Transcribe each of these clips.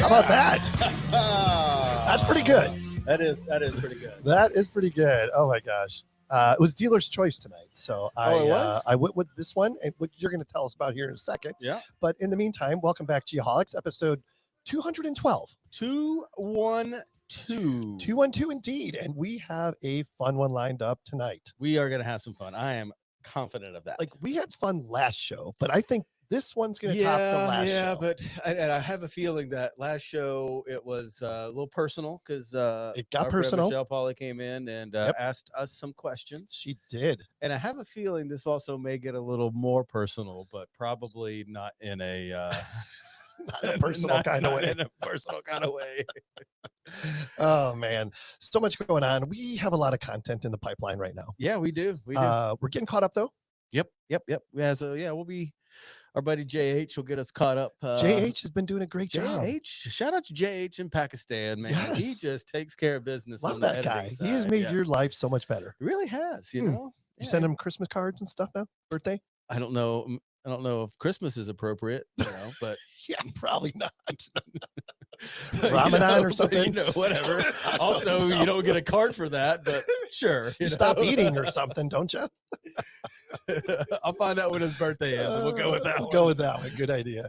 How about that? That's pretty good. That is pretty good. That is pretty good. Oh my gosh. It was dealer's choice tonight. So I went with this one, and what you're going to tell us about here in a second. Yeah. But in the meantime, welcome back to GEOHOLICS, episode 212. 212. 212 indeed. And we have a fun one lined up tonight. We are going to have some fun. I am confident of that. Like, we had fun last show, but I think this one's going to top the last show. Yeah, but I have a feeling that last show, it was a little personal because it got personal. Michelle Paula came in and asked us some questions. She did. And I have a feeling this also may get a little more personal, but probably not in a not in a personal kind of way. In a personal kind of way. Oh man, so much going on. We have a lot of content in the pipeline right now. Yeah, we do. We're getting caught up though. Yep. Yeah, so we'll be. Our buddy JH will get us caught up. JH has been doing a great job. Shout out to JH in Pakistan, man. Yes. He just takes care of business. Love on that the guy. side. He has made your life so much better. He really has, you know. You send him Christmas cards and stuff now? Birthday? I don't know if Christmas is appropriate, but yeah, probably not. Ramadan or something, whatever. Also, you don't get a card for that, but sure. You stop eating or something, don't you? I'll find out when his birthday is, and we'll go with that. Go with that one. Good idea.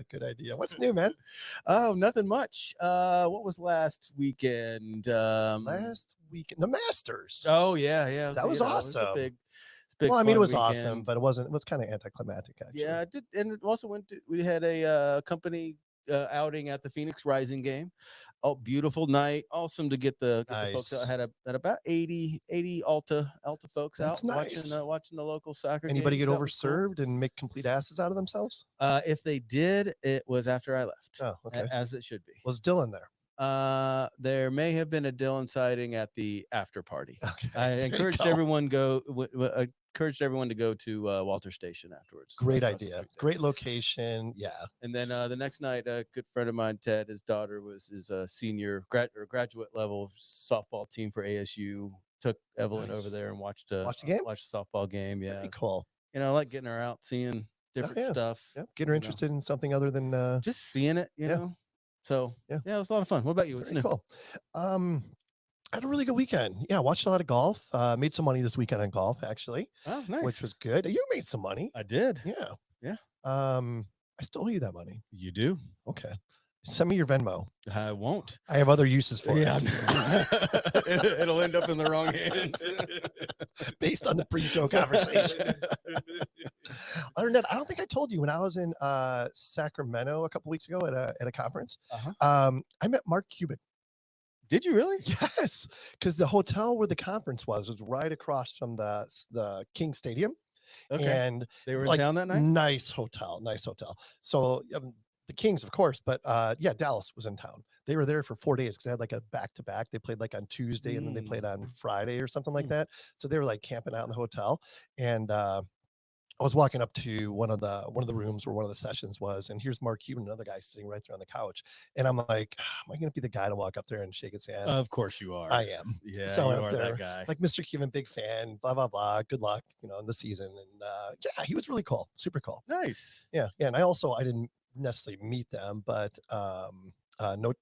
What's new, man? Oh, nothing much. What was last weekend? Last weekend, the Masters. Oh yeah. That was awesome. It was a big well, I mean, it was weekend. awesome, but it wasn't. It was kind of anticlimactic, actually. Yeah, it did, and it also we had a company outing at the Phoenix Rising game. Oh, beautiful night! Awesome to get the folks out. Had about 80 Alta folks out watching the local soccer. Anybody get overserved and make complete asses out of themselves? If they did, it was after I left. Oh, okay. As it should be. Was Dylan there? There may have been a Dylan sighting at the after party. Okay. I encouraged everyone to go to Walter Station afterwards. Great idea. Great location. Yeah. And then the next night, a good friend of mine, Ted, his daughter is a senior graduate level softball team for ASU. Took Evelyn over there and watched the game. Watched the softball game. Yeah. Pretty cool. I like getting her out, seeing different stuff. Yeah. Getting her interested in something other than just seeing it. You know. So yeah, it was a lot of fun. What about you? What's new? Cool. I had a really good weekend. Yeah, watched a lot of golf. Made some money this weekend on golf, actually. Oh, nice. Which was good. You made some money. I did. Yeah. I still owe you that money. You do? Okay. Send me your Venmo. I won't. I have other uses for it. It'll end up in the wrong hands. Based on the pre-show conversation. Other than that, I don't think I told you when I was in Sacramento a couple weeks ago at a conference. I met Mark Cuban. Did you really? Yes, because the hotel where the conference was right across from the King Stadium. Okay. And they were in town that night? Nice hotel. So the Kings, of course, but Dallas was in town. They were there for 4 days because they had like a back-to-back. They played like on Tuesday and then they played on Friday or something like that. So they were like camping out in the hotel. And I was walking up to one of the rooms where one of the sessions was, and here's Mark Cuban, another guy sitting right there on the couch. And I'm like, am I going to be the guy to walk up there and shake his hand? Of course you are. I am. Yeah, so you are that guy. Like, Mr. Cuban, big fan, blah, blah, blah. Good luck, in the season. And yeah, he was really cool. Super cool. Nice. Yeah. And I didn't necessarily meet them, but Nokic,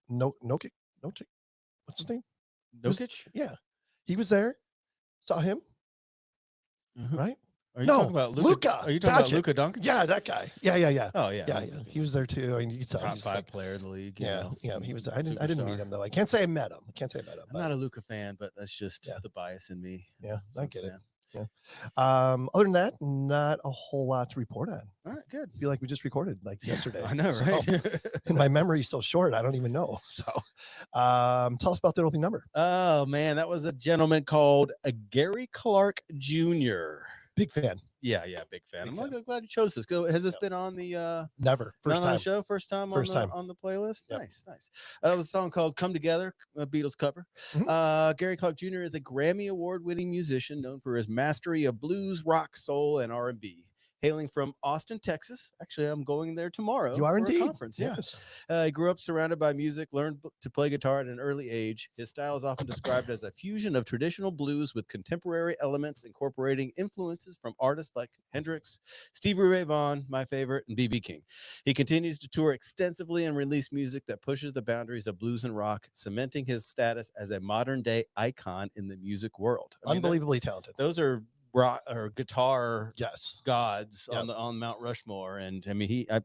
what's his name? Nokic? Yeah. He was there. Saw him. Right? Are you talking about Luka? Are you talking about Luka Doncic? Yeah, that guy. Yeah. Oh yeah. Yeah. He was there too. I mean, you could tell top 5 player in the league. Yeah. He was. I didn't meet him though. I can't say I met him. I'm not a Luka fan, but that's just the bias in me. Yeah, I get it. Yeah. Other than that, not a whole lot to report on. All right, good. I feel like we just recorded yesterday. I know, right? And my memory's so short, I don't even know. So, tell us about the opening number. Oh man, that was a gentleman called Gary Clark Jr. Big fan. Yeah, big fan. I'm glad you chose this. Has this been on the never first time on the show? First time on the playlist. Yep. Nice. That was a song called "Come Together," a Beatles cover. Gary Clark Jr. is a Grammy Award-winning musician known for his mastery of blues, rock, soul, and R&B. hailing from Austin, Texas. Actually, I'm going there tomorrow. You are for indeed. a conference. Yeah. Yes. He grew up surrounded by music, learned to play guitar at an early age. His style is often described as a fusion of traditional blues with contemporary elements, incorporating influences from artists like Hendrix, Stevie Ray Vaughan, my favorite, and B.B. King. He continues to tour extensively and release music that pushes the boundaries of blues and rock, cementing his status as a modern-day icon in the music world. I mean, Unbelievably talented. those are rock or guitar Yes. gods Yep. on Mount Rushmore, and I mean I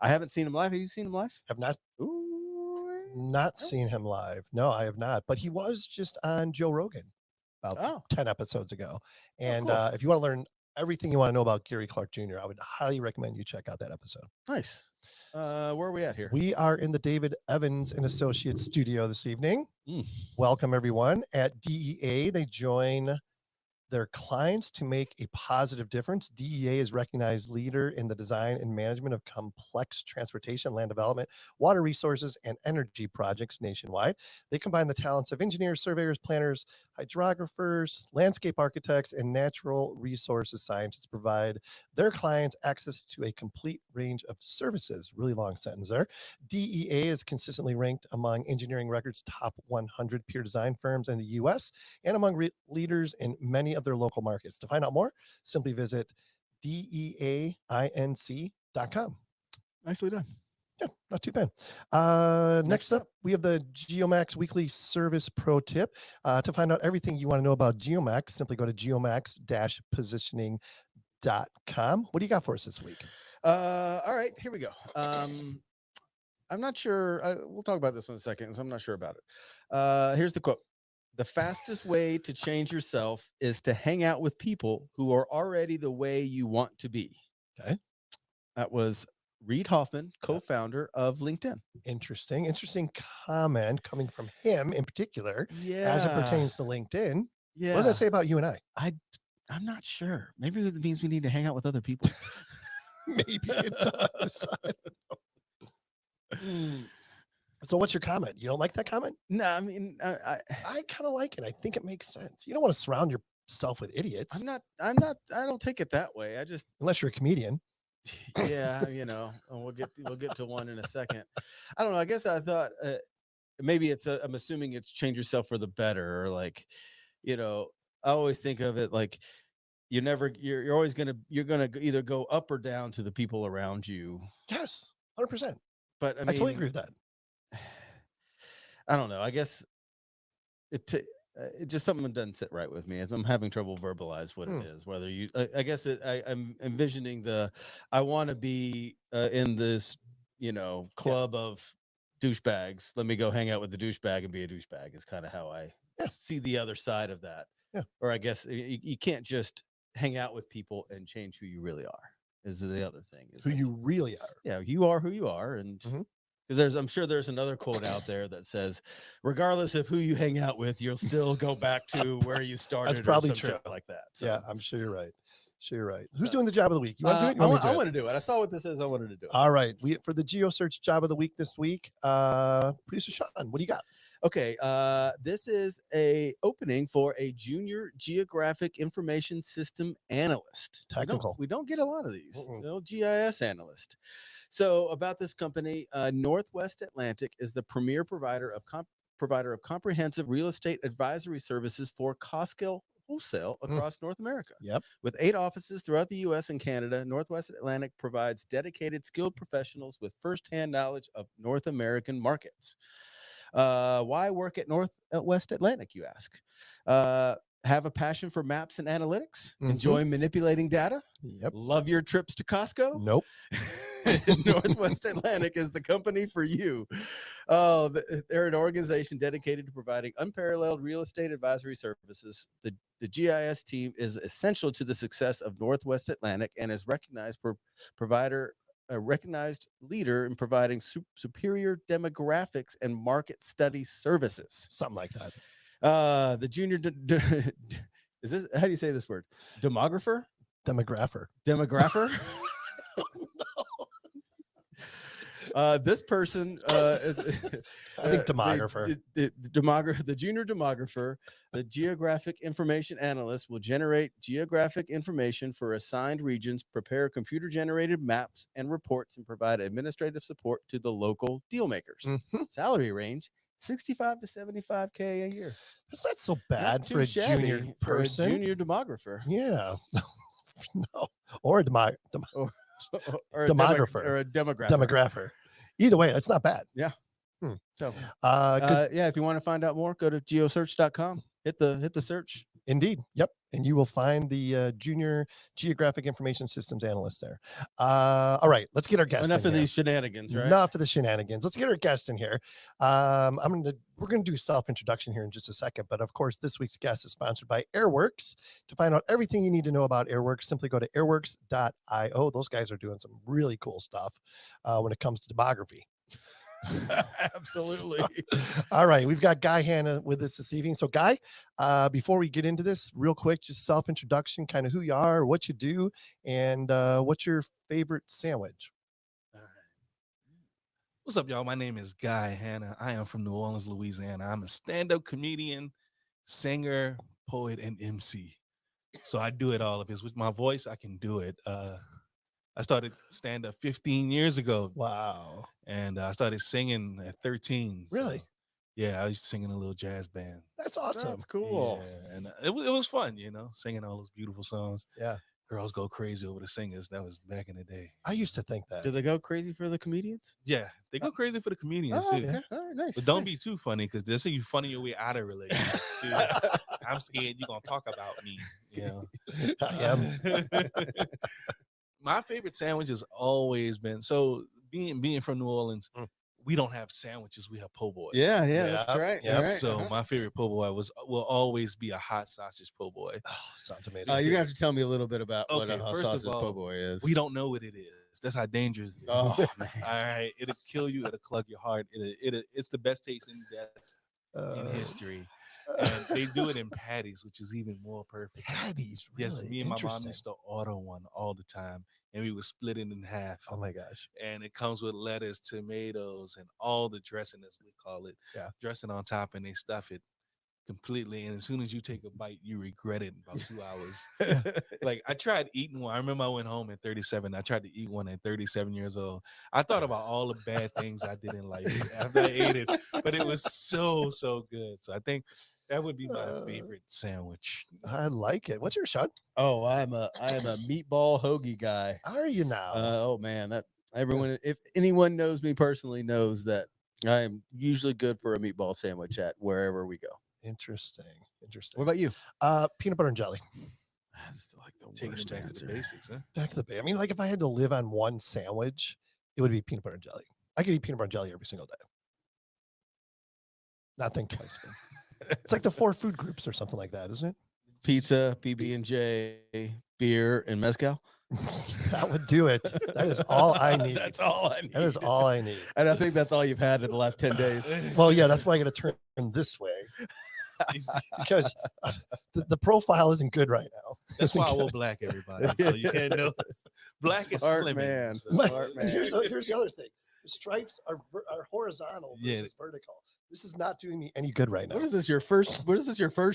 haven't seen him live. Have you seen him live? Have not. Ooh, Not seen him live. No, I have not. But he was just on Joe Rogan about 10 episodes ago. And cool. if you want to learn everything you want to know about Gary Clark Jr., I would highly recommend you check out that episode. Nice. Where are we at here? We are in the David Evans and Associates studio this evening. Welcome, everyone. At DEA, they join their clients to make a positive difference. DEA is recognized leader in the design and management of complex transportation, land development, water resources, and energy projects nationwide. They combine the talents of engineers, surveyors, planners, hydrographers, landscape architects, and natural resources scientists to provide their clients access to a complete range of services. Really long sentence there. DEA is consistently ranked among Engineering Record's top 100 peer design firms in the U.S. and among leaders in many of their local markets. To find out more, simply visit deainc.com. Nicely done. Yeah, not too bad. Next up, we have the GeoMax Weekly Service Pro Tip. To find out everything you want to know about GeoMax, simply go to geomax-positioning.com. What do you got for us this week? All right, here we go. I'm not sure. We'll talk about this one in a second, so I'm not sure about it. Here's the quote. The fastest way to change yourself is to hang out with people who are already the way you want to be. Okay. That was Reid Hoffman, co-founder of LinkedIn. Interesting comment coming from him in particular. As it pertains to LinkedIn. Yeah. What does that say about you and I? I'm not sure. Maybe it means we need to hang out with other people. Maybe it does. So what's your comment? You don't like that comment? No, I mean, I kind of like it. I think it makes sense. You don't want to surround yourself with idiots. I don't take it that way. Unless you're a comedian. Yeah, we'll get to one in a second. I don't know. I guess I thought maybe I'm assuming it's change yourself for the better, or like, I always think of it like you're always gonna either go up or down to the people around you. Yes, 100%. But I totally agree with that. I don't know. I guess it just something doesn't sit right with me. As I'm having trouble verbalize what it is. Whether I guess I'm envisioning I want to be in this club of douchebags. Let me go hang out with the douchebag and be a douchebag is kind of how I see the other side of that. Yeah. Or I guess you can't just hang out with people and change who you really are. Is the other thing? Who you really are. Yeah, you are who you are, and. Because I'm sure there's another quote out there that says, regardless of who you hang out with, you'll still go back to where you started. That's probably or some true. Shit like that. So, yeah, I'm sure you're right. Who's doing the job of the week? You want to do it? I want to do it. I saw what this is. I wanted to do it. All right. For the GeoSearch job of the week this week, producer Sean, what do you got? Okay. This is a opening for a junior geographic information system analyst. Technical. We don't get a lot of these. GIS analyst. So about this company, Northwest Atlantic is the premier provider of comprehensive real estate advisory services for Costco wholesale across North America. Yep. With 8 offices throughout the U.S. and Canada, Northwest Atlantic provides dedicated, skilled professionals with firsthand knowledge of North American markets. Why work at Northwest Atlantic, you ask? Have a passion for maps and analytics? Enjoy manipulating data? Yep. Love your trips to Costco? Nope. Northwest Atlantic is the company for you. Oh, they're an organization dedicated to providing unparalleled real estate advisory services. The GIS team is essential to the success of Northwest Atlantic and is recognized a recognized leader in providing superior demographics and market study services. Something like that. The junior is this, how do you say this word? Demographer? Demographer. Oh, no. This person is I think demographer. The junior demographer, the geographic information analyst will generate geographic information for assigned regions, prepare computer-generated maps and reports, and provide administrative support to the local deal makers. Salary range 65 to 75K a year. That's not so bad Not for too a shabby junior for a person. junior demographer. Yeah. No. Or a Or demographer. or a demographer. Demographer. Either way, that's not bad. Yeah. Good. Yeah, if you want to find out more, go to geosearch.com. Hit the search. Indeed. Yep. And you will find the junior geographic information systems analyst there. All right, let's get our guest. Enough in of here. these shenanigans, right? Enough of the shenanigans. Let's get our guest in here. We're gonna do self-introduction here in just a second, but of course, this week's guest is sponsored by Airworks. To find out everything you need to know about Airworks, simply go to airworks.io. Those guys are doing some really cool stuff when it comes to demography. Absolutely. All right, we've got Guy Hanna with us this evening. So Guy, before we get into this, real quick, just self-introduction, kind of who you are, what you do, and what's your favorite sandwich? All right. What's up, y'all? My name is Guy Hanna. I am from New Orleans, Louisiana. I'm a stand-up comedian, singer, poet, and MC. So I do it all. If it's with my voice, I can do it. I started stand-up 15 years ago. Wow. And I started singing at 13. Really? So, yeah, I used to sing in a little jazz band. That's awesome. That's cool. Yeah, and it was fun, singing all those beautiful songs. Yeah. Girls go crazy over the singers. That was back in the day. I used to think that. Do they go crazy for the comedians? Yeah, they go crazy for the comedians, Oh, too. okay. All right, nice. But don't be nice. too funny, because they'll say you funny your way out of relationships too. I'm scared you're gonna talk about me. I am. My favorite sandwich has always been, so being from New Orleans, we don't have sandwiches, we have po' boy. Yeah, that's right. Yeah. That's right. So my favorite po' boy will always be a hot sausage po' boy. Oh, sounds amazing. You're gonna have to tell me a little bit about what Okay, a first of sausage all, po' boy is. We don't know what it is. That's how dangerous it is. Oh man. All right, it'll kill you. It'll clug your heart. It's the best tasting death in history. And they do it in patties, which is even more perfect. Patties, really? Yes, me and my mom Interesting. used to order one all the time, and we would split it in half. Oh my gosh. And it comes with lettuce, tomatoes, and all the dressing, as we call it. Yeah. Dressing on top, and they stuff it completely. And as soon as you take a bite, you regret it in about 2 hours. Like, I tried eating one. I remember I went home at 37. I tried to eat one at 37 years old. I thought about all the bad things I did in life after I ate it, but it was so good. So I think that would be my favorite sandwich. I like it. What's your son? Oh, I am a meatball hoagie guy. Are you now? Oh man, that everyone, if anyone knows me personally, knows that I am usually good for a meatball sandwich at wherever we go. Interesting. What about you? Peanut butter and jelly. That's like the Taking worst it back to answer. the basics, huh? Back to the bay. I mean, like if I had to live on one sandwich, it would be peanut butter and jelly. I could eat peanut butter and jelly every single day. Not think twice. It's like the 4 food groups or something like that, isn't it? Pizza, PB&J, beer, and mezcal. That would do it. That is all I need. That's all I need. That is all I need. And I think that's all you've had in the last 10 days. Well, yeah, that's why I got to turn this way because the profile isn't good right now. That's Isn't why I good. wore black, everybody. So you can't notice. Black is Smart slimming. man. So- Smart man. Here's the other thing. The stripes are horizontal versus vertical. This is not doing me any good right now. What is this? Your first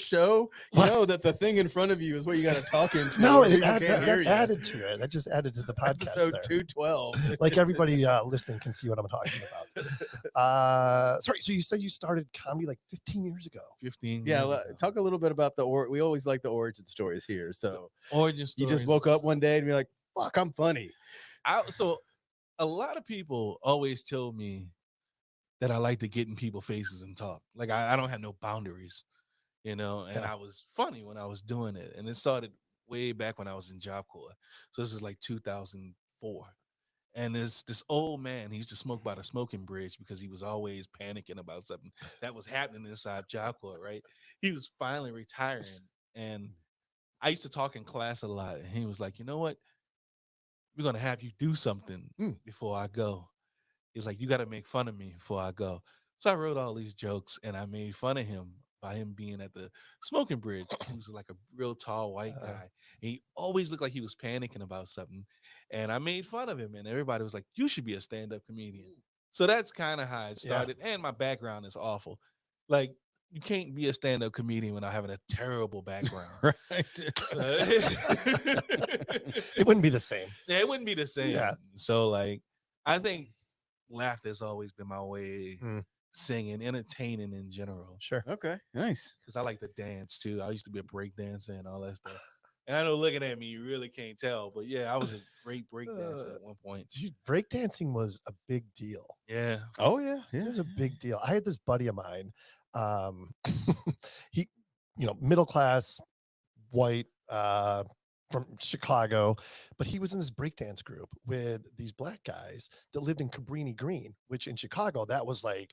show? You What? know that the thing in front of you is what you got to talk into. No, or it people add, can't that, hear that you. added to it. That just added to the podcast. Episode there. 212. Like everybody listening can see what I'm talking about. Sorry, so you said you started comedy like 15 years ago. 15 Yeah, years ago. talk a little bit about we always like the origin stories here. So Origin you just stories woke up is- one day and you're like, fuck, I'm funny. So a lot of people always tell me that I like to get in people's faces and talk. Like I don't have no boundaries, and Yeah. I was funny when I was doing it. And it started way back when I was in Job Corps. So this is like 2004. And this old man, he used to smoke by the smoking bridge because he was always panicking about something that was happening inside Job Corps, right? He was finally retiring. And I used to talk in class a lot. And he was like, you know what? We're going to have you do something before I go. He's like, you got to make fun of me before I go. So I wrote all these jokes and I made fun of him by him being at the smoking bridge. He was like a real tall white guy. And he always looked like he was panicking about something. And I made fun of him and everybody was like, you should be a stand-up comedian. So that's kind of how it Yeah. started. And my background is awful. Like, you can't be a stand-up comedian without having a terrible background. Right. It wouldn't be the same. Yeah, it wouldn't be the same. Yeah. So like, I think laughter has always been my way. Singing, entertaining in general. Sure. Okay. Nice. Because I like to dance too. I used to be a break dancer and all that stuff. And I know looking at me, you really can't tell, but yeah, I was a great break dancer at one point. Breakdancing was a big deal. Yeah. Oh yeah. It was a big deal. I had this buddy of mine. He, middle class, white, from Chicago, but he was in this breakdance group with these black guys that lived in Cabrini Green, which in Chicago, that was like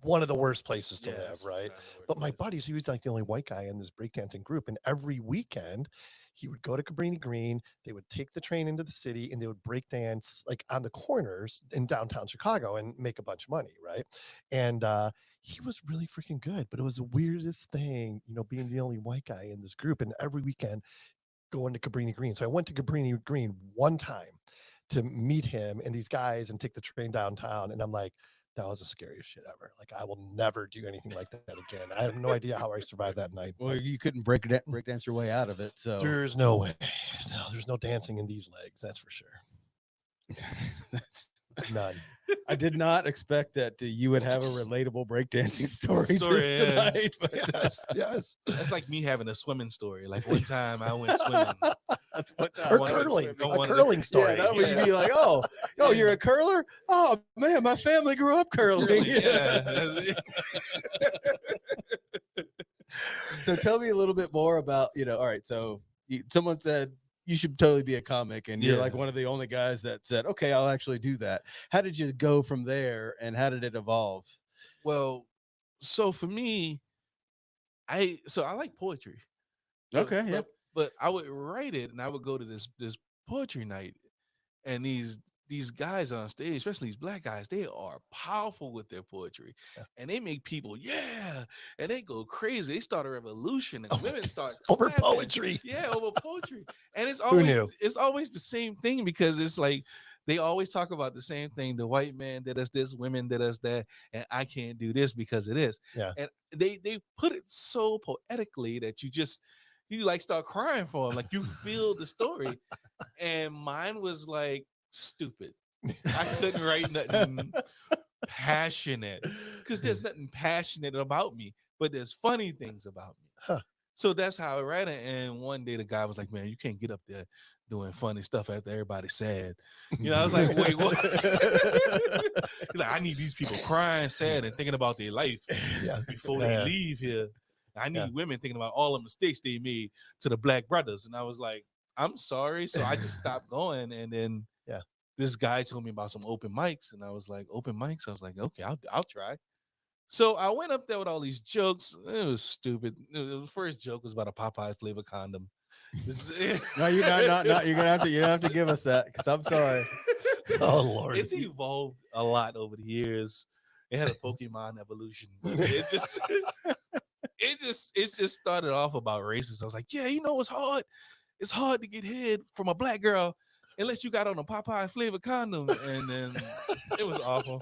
one of the worst places to live, right? But my buddies, he was like the only white guy in this breakdancing group. And every weekend, he would go to Cabrini Green. They would take the train into the city and they would break dance like on the corners in downtown Chicago and make a bunch of money, right? And he was really freaking good, but it was the weirdest thing, being the only white guy in this group. And every weekend, going to Cabrini Green. So I went to Cabrini Green one time to meet him and these guys and take the train downtown. And I'm like, that was the scariest shit ever. Like, I will never do anything like that again. I have no idea how I survived that night. Well, you couldn't break dance your way out of it. So there's no way. No, there's no dancing in these legs. That's for sure. That's none. I did not expect that you would have a relatable breakdancing story tonight. But yes. That's like me having a swimming story. Like one time I went swimming. That's what time. Or curling. A curling story. Yeah, that would be like, oh, you're a curler? Oh man, my family grew up curling. Yeah. So tell me a little bit more about, all right, so someone said you should totally be a comic, and you're like one of the only guys that said, okay, I'll actually do that. How did you go from there, and how did it evolve? Well, so for me, I like poetry. Okay, yeah. But I would write it, and I would go to this poetry night, and these guys on stage, especially these black guys, they are powerful with their poetry, and they make people and they go crazy. They start a revolution, and women start over clapping. poetry. Yeah, over poetry, and it's always the same thing, because it's like they always talk about the same thing. The white man did us this, women did us that, and I can't do this because of this. Yeah, and they put it so poetically that you like start crying for them, like you feel the story. And mine was like stupid. I couldn't write nothing passionate, because there's nothing passionate about me, but there's funny things about me. So that's how I write it. And one day the guy was like, man, you can't get up there doing funny stuff after everybody's sad. I was like, wait, what? He's like, I need these people crying, sad, and thinking about their life before they leave here. I need women thinking about all the mistakes they made to the black brothers. And I was like, I'm sorry. So I just stopped going. And then this guy told me about some open mics. And I was like, open mics? I was like, okay, I'll try. So I went up there with all these jokes. It was stupid. The first joke was about a Popeye flavor condom. No, you're not. You're gonna have to give us that, because I'm sorry. Oh Lord, it's evolved a lot over the years. It had a Pokemon evolution. But it just started off about racism. I was like, yeah, it's hard. It's hard to get head from a black girl unless you got on a Popeye flavor condom. And then it was awful.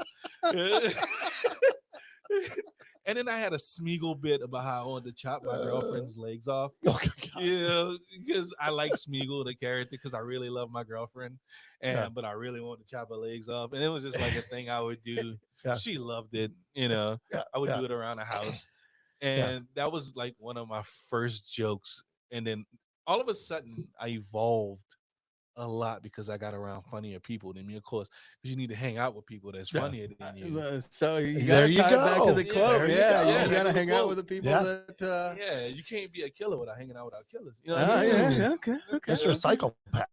And then I had a Smeagol bit about how I wanted to chop my girlfriend's legs off. Because I like Smeagol, the character, because I really love my girlfriend, but I really wanted to chop her legs off. And it was just like a thing I would do. She loved it. I would do it around the house. And that was like one of my first jokes. And then all of a sudden I evolved a lot because I got around funnier people than me, of course, because you need to hang out with people that's funnier than you. So you gotta tie it back to the quote. You gotta hang out with the people that you can't be a killer without hanging out without killers. Okay. Mr. Psychopath.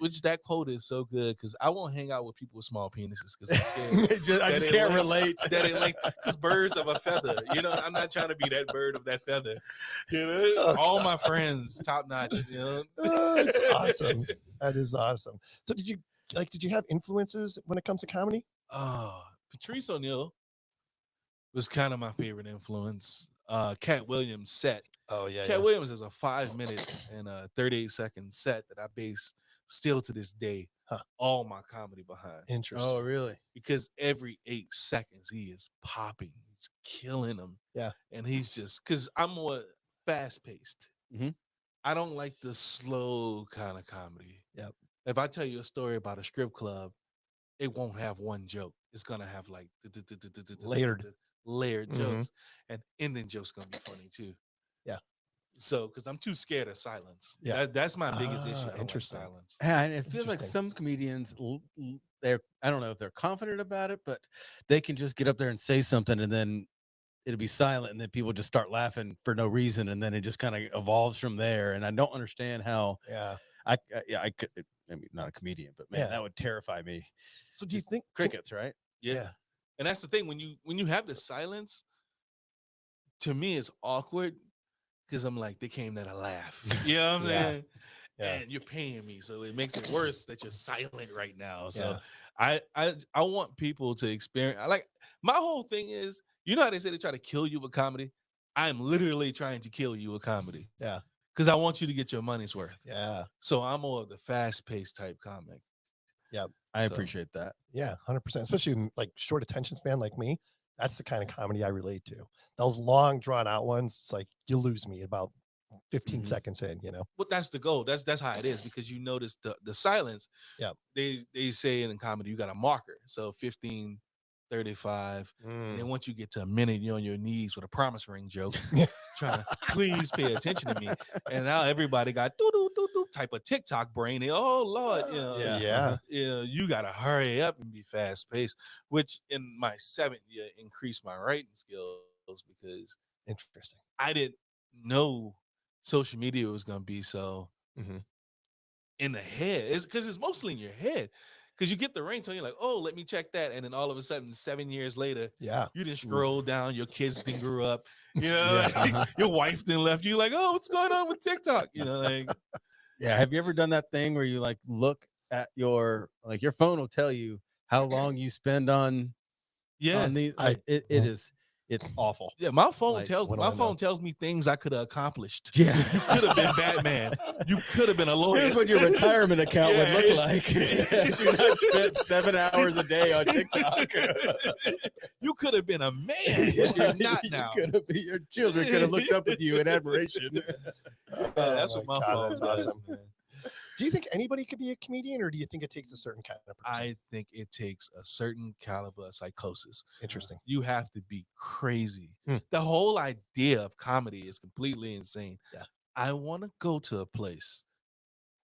Which that quote is so good, because I won't hang out with people with small penises, because I'm scared. I just can't relate. Because birds of a feather. I'm not trying to be that bird of that feather. All my friends, top notch. It's awesome. That is awesome. So did you have influences when it comes to comedy? Patrice O'Neal was kind of my favorite influence. Cat Williams set. Oh yeah. Cat Williams is a 5-minute and a 38-second set that I base still to this day, Huh. all my comedy behind. Interesting. Oh, really? Because every 8 seconds he is popping, he's killing them. Yeah. And he's just, because I'm more fast paced. Mhm. I don't like the slow kind of comedy. Yep. If I tell you a story about a strip club, it won't have one joke. It's gonna have like layered Mhm. jokes, and ending jokes gonna be funny too. Yeah. So, because I'm too scared of silence. Yeah. That's my biggest issue. I don't like Interesting. silence. Yeah, and it feels like Interesting. some comedians, they're, I don't know if they're confident about it, but they can just get up there and say something, and then it'll be silent, and then people just start laughing for no reason, and then it just kind of evolves from there. And I don't understand how Yeah. I could. I mean, not a comedian, but man, Yeah. that would terrify me. So do you think Crickets, right? Yeah. And that's the thing, when you have the silence, to me it's awkward because I'm like, they came there to laugh. You know what I'm Yeah. saying? Yeah. And you're paying me, so it makes it worse that you're silent right now. So Yeah. I want people to experience. Like, my whole thing is, you know how they say they try to kill you with comedy? I'm literally trying to kill you with comedy Yeah. because I want you to get your money's worth. Yeah. So I'm more of the fast-paced type comic. Yeah. I So- appreciate that. Yeah. 100%. Especially like short attention span like me. That's the kind of comedy I relate to. Those long drawn out ones, it's like you lose me about 15 Mhm. seconds in, you know? But that's the goal. That's how it is, because you notice the silence. Yeah. They say in comedy you got a marker. So 15, 35. And then once you get to a minute, you're on your knees with a promise ring joke, trying to please pay attention to me. And now everybody got doo type of TikTok brain. Oh Lord, you know, Yeah. you know, you gotta hurry up and be fast paced. Which in my 7th year increased my writing skills because Interesting. I didn't know social media was gonna be so Mhm. in the head. It's because it's mostly in your head. Because you get the ringtone, you're like, oh, let me check that. And then all of a sudden, 7 years later, Yeah. you didn't scroll down, your kids didn't grow up, you know, Yeah. like, your wife didn't left you, like, oh, what's going on with TikTok? You know, like, Yeah. Have you ever done that thing where you like look at your phone will tell you how long you spend on yeah. these? I- Like, it's awful. Yeah, my phone Like, tells what do my I know? phone tells me things I could have accomplished. Yeah. You could have been Batman. You could have been a lawyer. Here's what your retirement account would Yeah. look like if you not spent 7 hours a day on TikTok. You could have been a man, but you're not now. Your children could have looked up with you in admiration. Yeah, that's Oh what my my God, phone that's does, awesome. man. Do you think anybody could be a comedian, or do you think it takes a certain kind of person? I think it takes a certain caliber of psychosis. Interesting. You have to be crazy. Hmm. The whole idea of comedy is completely insane. Yeah. I want to go to a place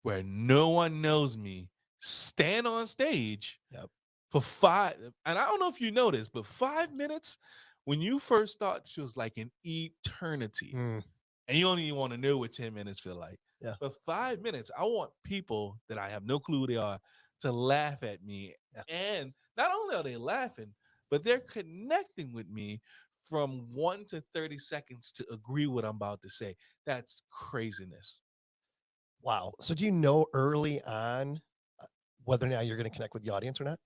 where no one knows me, stand on stage Yep. for 5, and I don't know if you know this, but 5 minutes when you first start feels like an eternity. Mm. And you only want to know what 10 minutes feel like. Yeah. But 5 minutes, I want people that I have no clue who they are to laugh at me. Yeah. And not only are they laughing, but they're connecting with me from 1 to 30 seconds to agree what I'm about to say. That's craziness. Wow. So do you know early on whether or not you're going to connect with the audience or not?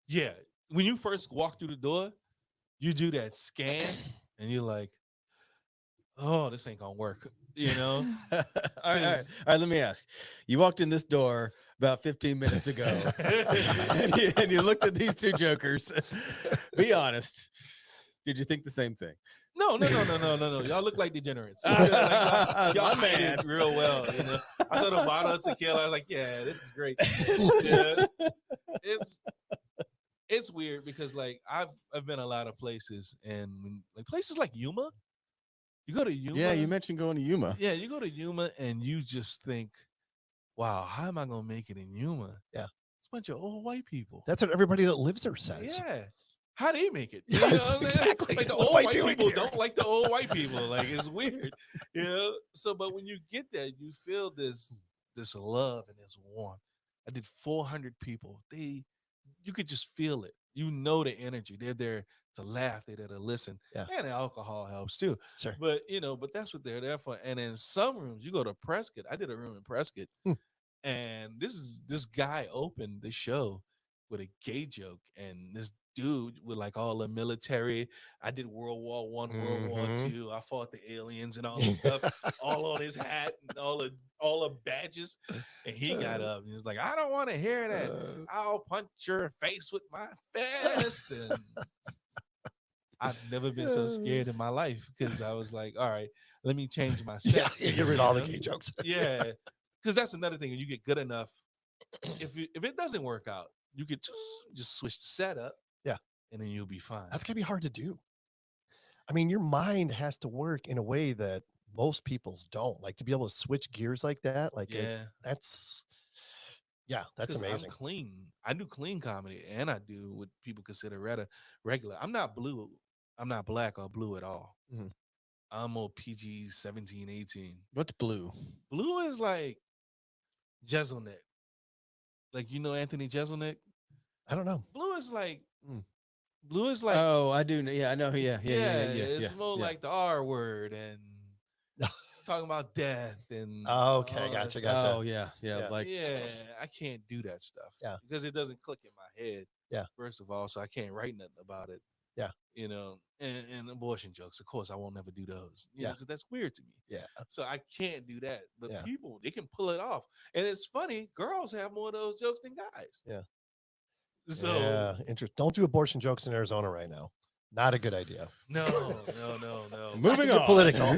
Yeah. When you first walk through the door, you do that scan and you're like, oh, this ain't gonna work, you know? All right, let me ask. You walked in this door about 15 minutes ago and you looked at these two jokers. Be honest. Did you think the same thing? No. Y'all look like degenerates. Y'all My hide man. it real well. You know? I saw the bottle of tequila. I was like, yeah, this is great. Yeah. It's weird because like I've been a lot of places, and like places like Yuma. You go to Yuma. Yeah, you mentioned going to Yuma. Yeah, you go to Yuma and you just think, wow, how am I gonna make it in Yuma? Yeah. It's a bunch of old white people. That's what everybody that lives there says. Yeah. How they make it? You Yes, know what I'm saying? exactly. Like the What old am I white doing people here? don't like the old white people. Like it's weird, you know. So, but when you get there, you feel this love and this warmth. I did 400 people. You could just feel it. You know the energy. They're there to laugh. They're there to listen. Yeah. And the alcohol helps too. Sure. But but that's what they're there for. And in some rooms, you go to Prescott. I did a room in Prescott, and this guy opened the show with a gay joke, and this dude with like all the military. I did World War One, World War Mhm. Two. I fought the aliens and all this stuff, all on his hat and all the badges. And he got up and he was like, I don't want to hear that. I'll punch your face with my fist. And I've never been so scared in my life because I was like, all right, let me change my Yeah, set. you get rid of all the gay jokes. Yeah. Because that's another thing. When you get good enough, if it doesn't work out, you could just switch the setup. Yeah. And then you'll be fine. That's gonna be hard to do. I mean, your mind has to work in a way that most people's don't. Like to be able to switch gears like that. Like that's amazing. I'm clean. I do clean comedy and I do what people consider regular. I'm not blue. I'm not black or blue at all. Mhm. I'm more PG 17, 18. What's blue? Blue is like Jeselnik. Like, you know Anthony Jeselnik? I don't know. Blue is like Mm. Blue is like, oh, I do know. Yeah, I know. Yeah. It's more like the R word and talking about death and okay, gotcha. Oh, yeah. Like, I can't do that stuff. Yeah. Because it doesn't click in my head. Yeah. First of all, so I can't write nothing about it. Yeah. You know, and abortion jokes, of course, I won't never do those. You know, Yeah. because that's weird to me. Yeah. So I can't do that. But Yeah. people, they can pull it off. And it's funny, girls have more of those jokes than guys. Yeah. So yeah, interesting. Don't do abortion jokes in Arizona right now. Not a good idea. No. Moving on. Political.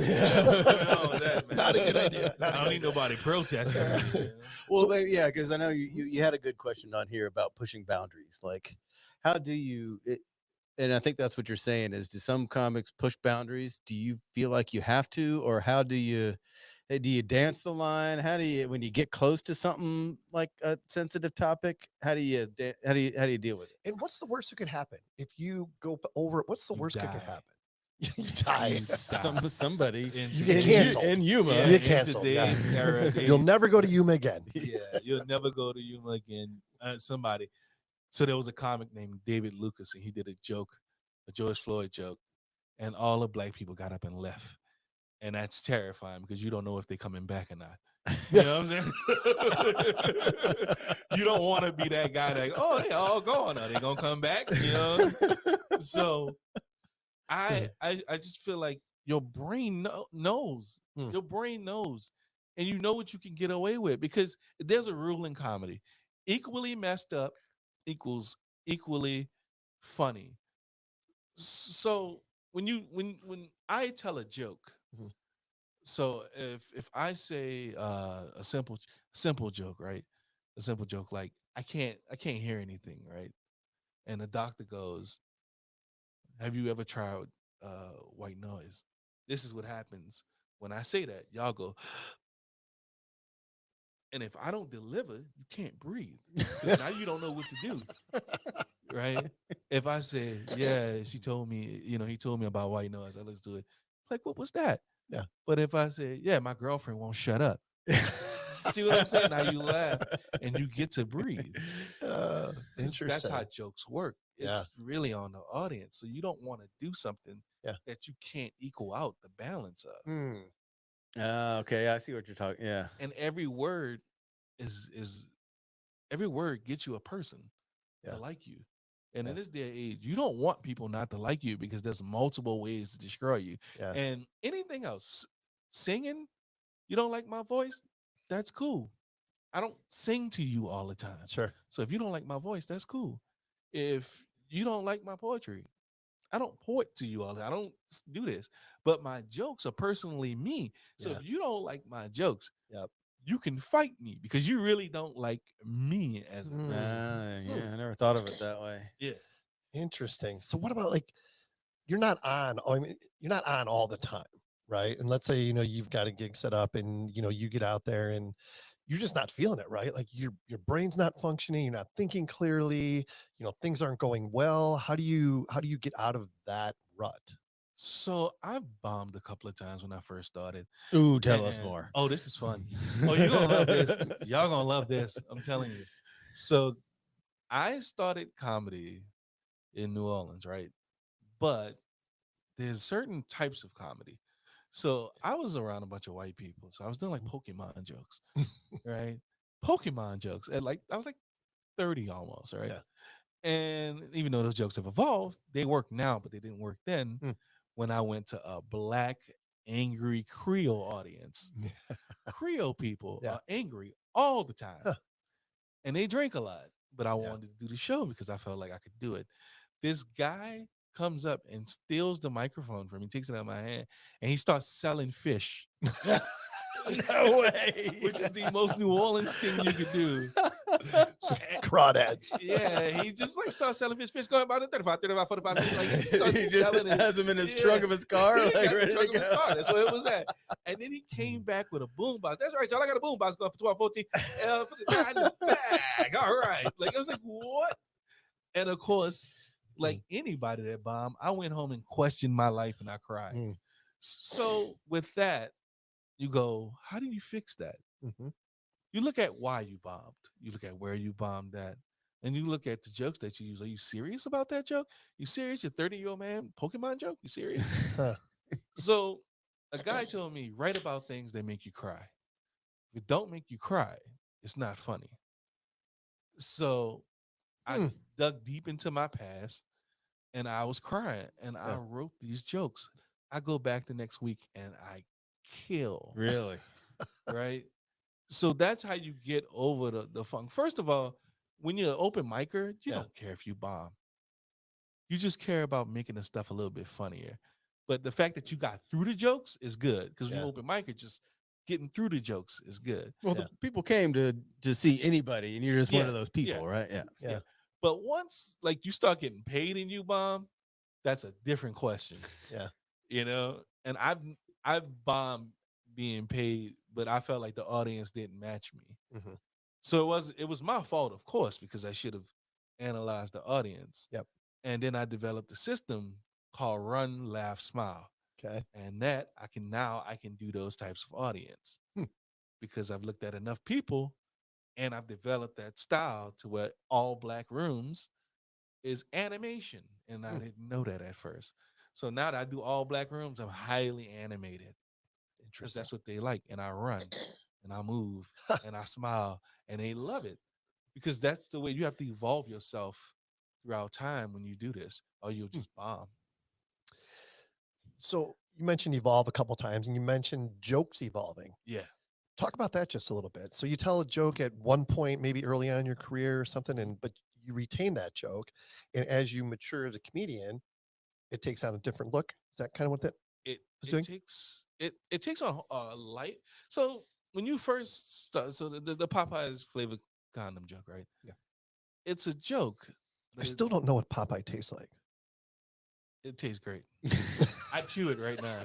Not a good idea. I don't need nobody protesting. Well, yeah, because I know you had a good question on here about pushing boundaries. Like, how do you? And I think that's what you're saying is, do some comics push boundaries? Do you feel like you have to, or how do you? Do you dance the line? How do you, when you get close to something like a sensitive topic? How do you deal with it? And what's the worst that could happen if you go over? What's the worst that could happen? You die. Somebody you get canceled. In Yuma. You get canceled. Yeah. You'll never go to Yuma again. Yeah, you'll never go to Yuma again. Somebody. So there was a comic named David Lucas, and he did a joke, a George Floyd joke, and all the black people got up and left. And that's terrifying because you don't know if they're coming back or not. You know what I'm saying? You don't want to be that guy that, oh, they all gone. Are they gonna come back? You know. So I just feel like your brain knows. Your brain knows, and you know what you can get away with because there's a rule in comedy: equally messed up equals equally funny. So when I tell a joke. So if I say a simple joke, right? A simple joke like I can't hear anything, right? And the doctor goes, "Have you ever tried white noise?" This is what happens when I say that. Y'all go, and if I don't deliver, you can't breathe. Now you don't know what to do, right? If I say, "Yeah, she told me, he told me about white noise," let's do it. Like, what was that? Yeah. But if I say, yeah, my girlfriend won't shut up. See what I'm saying? Now you laugh and you get to breathe. Interesting. That's how jokes work. It's really on the audience. So you don't want to do something that you can't equal out the balance of. Okay. I see what you're talking. Yeah. And every word every word gets you a person to like you. And in this day and age, you don't want people not to like you because there's multiple ways to destroy you. Yeah. And anything else, singing, you don't like my voice, that's cool. I don't sing to you all the time. Sure. So if you don't like my voice, that's cool. If you don't like my poetry, I don't poet to you all the time. I don't do this. But my jokes are personally me. So if you don't like my jokes, you can fight me because you really don't like me as a person. Yeah, I never thought of it that way. Yeah. Interesting. So what about like you're not on all the time, right? And let's say you've got a gig set up and you get out there and you're just not feeling it, right? Like your brain's not functioning, you're not thinking clearly, things aren't going well. How do you get out of that rut? So I bombed a couple of times when I first started. Ooh, tell us more. Oh, this is fun. Oh, you're gonna love this. Y'all gonna love this. I'm telling you. So I started comedy in New Orleans, right? But there's certain types of comedy. So I was around a bunch of white people. So I was doing like Pokemon jokes, right? Pokemon jokes. And I was like 30 almost, right? Yeah. And even though those jokes have evolved, they work now, but they didn't work then when I went to a black, angry Creole audience. Creole people are angry all the time and they drink a lot, but I wanted to do the show because I felt like I could do it. This guy comes up and steals the microphone from me, takes it out of my hand, and he starts selling fish. No way. Which is the most New Orleans thing you could do. Crawdads. Yeah, he just like starts selling fish. Fish going about 35, 45. Like he starts He selling just it. has him in his trunk of his car. He Like, got the ready trunk to of his go. car. That's where it was at. And then he came back with a boombox. That's right, y'all. I got a boombox going for 12, 14. Put the guy in the bag. All right. Like I was like, what? And of course, like anybody that bombed, I went home and questioned my life and I cried. So with that, you go, how do you fix that? You look at why you bombed. You look at where you bombed at. And you look at the jokes that you use. Are you serious about that joke? You serious? Your 30-year-old man Pokemon joke? You serious? So a guy told me, write about things that make you cry. If it don't make you cry, it's not funny. So I dug deep into my past and I was crying and I wrote these jokes. I go back the next week and I kill. Really? Right? So that's how you get over the funk. First of all, when you're an open micer, you don't care if you bomb. You just care about making the stuff a little bit funnier. But the fact that you got through the jokes is good because when you open micer, just getting through the jokes is good. Well, the people came to see anybody, and you're just one of those people, right? Yeah. But once like you start getting paid and you bomb, that's a different question. You know, and I've bombed being paid, but I felt like the audience didn't match me. So it was my fault, of course, because I should have analyzed the audience. And then I developed a system called Run, Laugh, Smile. And that I can do those types of audience because I've looked at enough people and I've developed that style to where all black rooms is animation. And I didn't know that at first. So now that I do all black rooms, I'm highly animated. Because that's what they like. And I run and I move and I smile and they love it because that's the way you have to evolve yourself throughout time when you do this or you'll just bomb. So you mentioned evolve a couple times and you mentioned jokes evolving. Yeah. Talk about that just a little bit. So you tell a joke at one point, maybe early on in your career or something, but you retain that joke. And as you mature as a comedian, it takes on a different look. Is that kind of what that it takes on a light. So when you first start, so the Popeyes flavored condom joke, right? Yeah. It's a joke. I still don't know what Popeye tastes like. It tastes great. I chew it right now.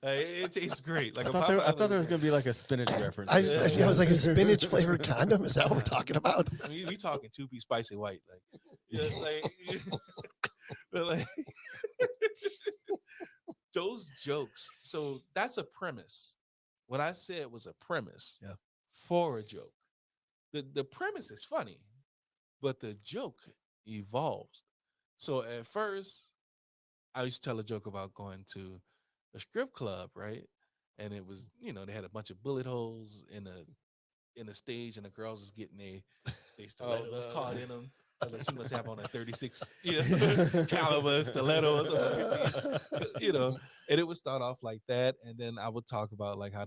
It tastes great. Like I thought there was gonna be like a spinach reference. I was like a spinach flavored condom. Is that what we're talking about? I mean, we talking 2-piece spicy white, like those jokes. So that's a premise. What I said was a premise for a joke. The premise is funny, but the joke evolves. So at first, I used to tell a joke about going to a strip club, right? And it was, they had a bunch of bullet holes in the stage, and the girls was getting they stilettos caught in them. I was like, she must have on a 36, caliber stiletto or something, 50-inch, and it would start off like that, and then I would talk about like how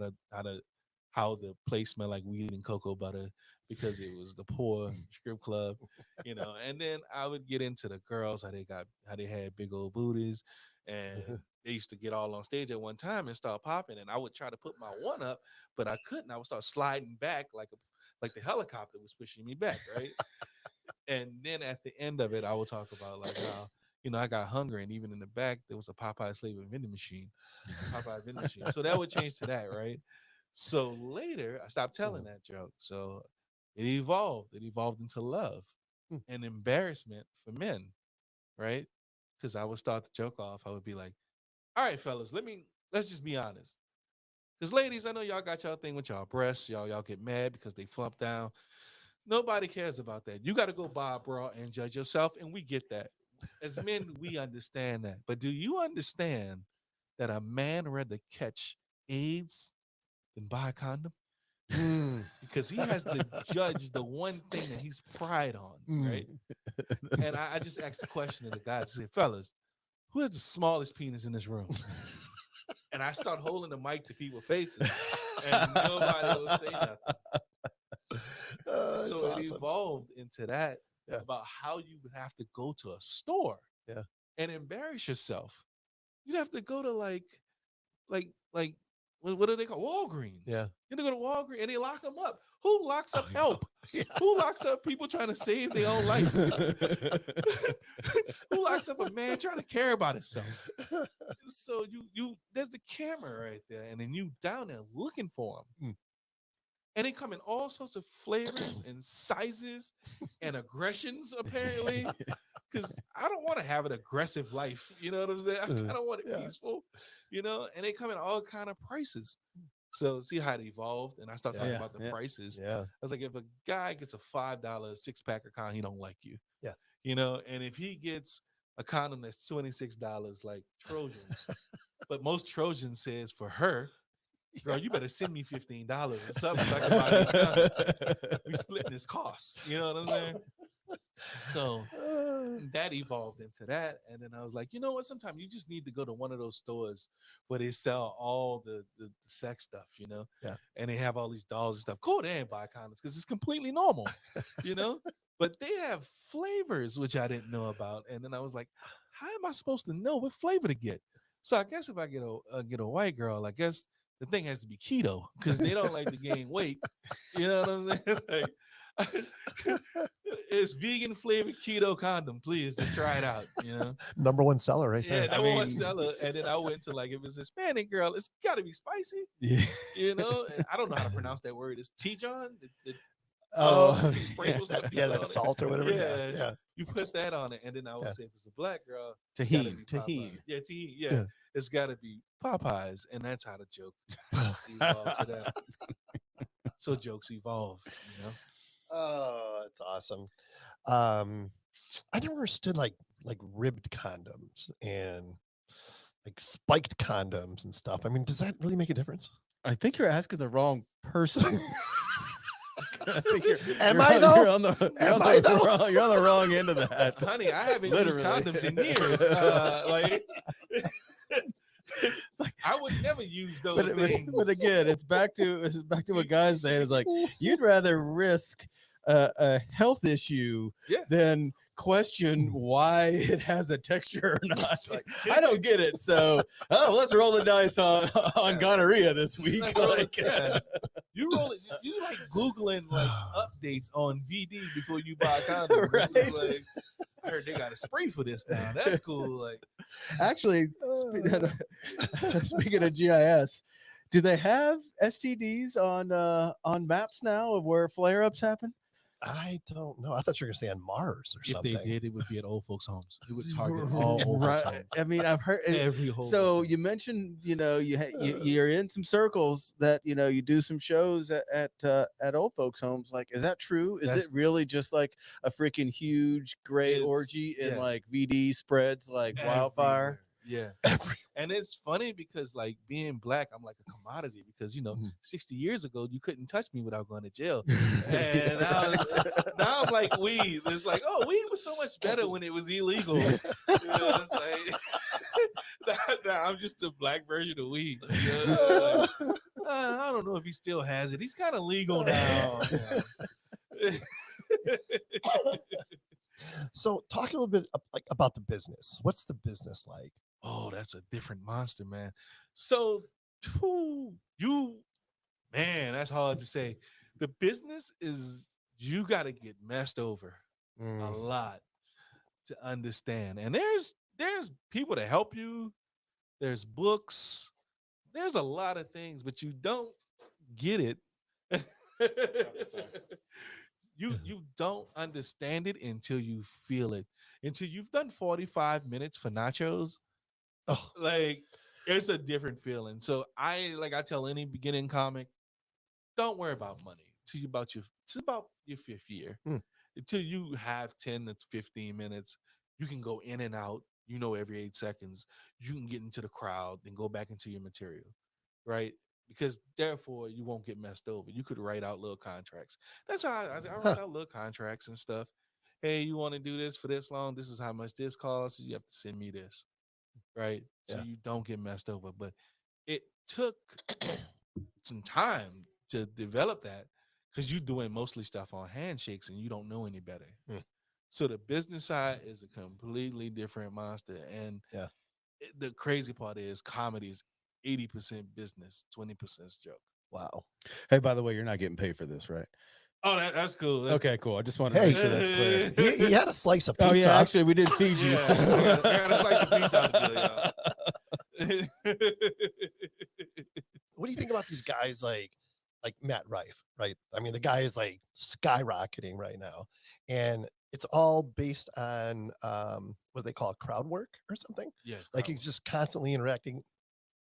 the place smelled like weed and cocoa butter because it was the poor strip club, and then I would get into the girls, how they had big old booties, and they used to get all on stage at one time and start popping, and I would try to put my one up, but I couldn't. I would start sliding back like the helicopter was pushing me back, right? And then at the end of it, I will talk about like how, I got hungry, and even in the back, there was a Popeyes flavored vending machine. So that would change to that, right? So later, I stopped telling that joke. So it evolved. It evolved into love and embarrassment for men, right? Because I would start the joke off. I would be like, all right, fellas, let's just be honest. Because ladies, I know y'all got y'all thing with y'all breasts. Y'all get mad because they flump down. Nobody cares about that. You got to go buy a bra and judge yourself, and we get that. As men, we understand that. But do you understand that a man rather catch AIDS than buy a condom? because he has to judge the one thing that he's pride on, right? And I just asked the question to the guys, I said, fellas, who has the smallest penis in this room? And I start holding the mic to people's faces, and nobody will say nothing. So it awesome. evolved into that about how you would have to go to a store and embarrass yourself. You'd have to go to like what do they call Walgreens? Yeah. You have to go to Walgreens and they lock them up. Who locks up help? Who locks up people trying to save their own life? Who locks up a man trying to care about himself? So you there's the camera right there, and then you down there looking for them. And they come in all sorts of flavors and sizes and aggressions, apparently. Because I don't want to have an aggressive life. You know what I'm saying? I don't want it peaceful, you know? And they come in all kind of prices. So see how it evolved. And I start talking about the prices. Yeah. I was like, if a guy gets a $5 six-pack of condom, he don't like you. Yeah. You know, and if he gets a condom that's $26 like Trojans, but most Trojans says for her, girl, you better send me $15 or something so I can buy these condoms. We splitting this cost. You know what I'm saying? So that evolved into that. And then I was like, you know what? Sometimes you just need to go to one of those stores where they sell all the sex stuff, you know? Yeah. And they have all these dolls and stuff. Go there and buy condoms because it's completely normal, you know? But they have flavors, which I didn't know about. And then I was like, how am I supposed to know what flavor to get? So I guess if I get a white girl, I guess the thing has to be keto because they don't like to gain weight. You know what I'm saying? Like, it's vegan flavored keto condom. Please just try it out. You know, number one seller right there. Yeah, number one seller. And then I went to like if it's Hispanic girl, it's got to be spicy. Yeah, you know, and I don't know how to pronounce that word. It's Tijon. That salt or whatever. Yeah. You put that on it, and then I would say if it's a black girl, tahini. Yeah, tahini. Yeah. It's got to be Popeyes, and that's how the joke evolved to that. So jokes evolve, you know. Oh, that's awesome. I never understood like ribbed condoms and like spiked condoms and stuff. I mean, does that really make a difference? I think you're asking the wrong person. Am I though? You're on the wrong end of that, honey. I haven't used condoms in years. It's like I would never use those things. But again, it's back to what guys saying. It's like you'd rather risk a health issue than question why it has a texture or not. Like, I don't get it. So let's roll the dice on gonorrhea this week. You roll it. You like Googling like updates on VD before you buy a condom. Right. Like, I heard they got a spray for this now. That's cool. Like, actually, speaking of GIS, do they have STDs on maps now of where flare-ups happen? I don't know. I thought you were gonna say on Mars or something. If they did, it would be at old folks' homes. It would target all old folks' homes. I mean, I've heard every home. So you mentioned, you know, you're in some circles that you do some shows at old folks' homes. Like, is that true? Is it really just like a freaking huge gray orgy and like VD spreads like wildfire? Yeah. And it's funny because like being black, I'm like a commodity because 60 years ago you couldn't touch me without going to jail. And now I'm like weed. It's like, oh, weed was so much better when it was illegal. It's like now I'm just a black version of weed. I don't know if he still has it. He's kind of legal now. So talk a little bit about the business. What's the business like? Oh, that's a different monster, man. So, that's hard to say. The business is you got to get messed over a lot to understand. And there's people to help you. There's books. There's a lot of things, but you don't get it. You don't understand it until you feel it. Until you've done 45 minutes for nachos. Oh, like it's a different feeling. So I tell any beginning comic, don't worry about money till about your fifth year. Until you have 10 to 15 minutes, you can go in and out, every 8 seconds. You can get into the crowd and go back into your material. Right. because therefore you won't get messed over. You could write out little contracts. That's how I write out little contracts and stuff. Hey, you want to do this for this long? This is how much this costs. You have to send me this, right? So you don't get messed over. But it took some time to develop that because you're doing mostly stuff on handshakes and you don't know any better. So the business side is a completely different monster. And the crazy part is comedy is 80% business, 20% joke. Wow. Hey, by the way, you're not getting paid for this, right? Oh, that's cool. That's okay, cool. I just wanted to make sure that's clear. He had a slice of pizza. Oh, yeah, actually, we did feed you. Yeah, So. I got a slice of pizza out of there, y'all. What do you think about these guys like Matt Rife, right? I mean, the guy is like skyrocketing right now. And it's all based on what they call crowd work or something. Yeah. Like he's just constantly interacting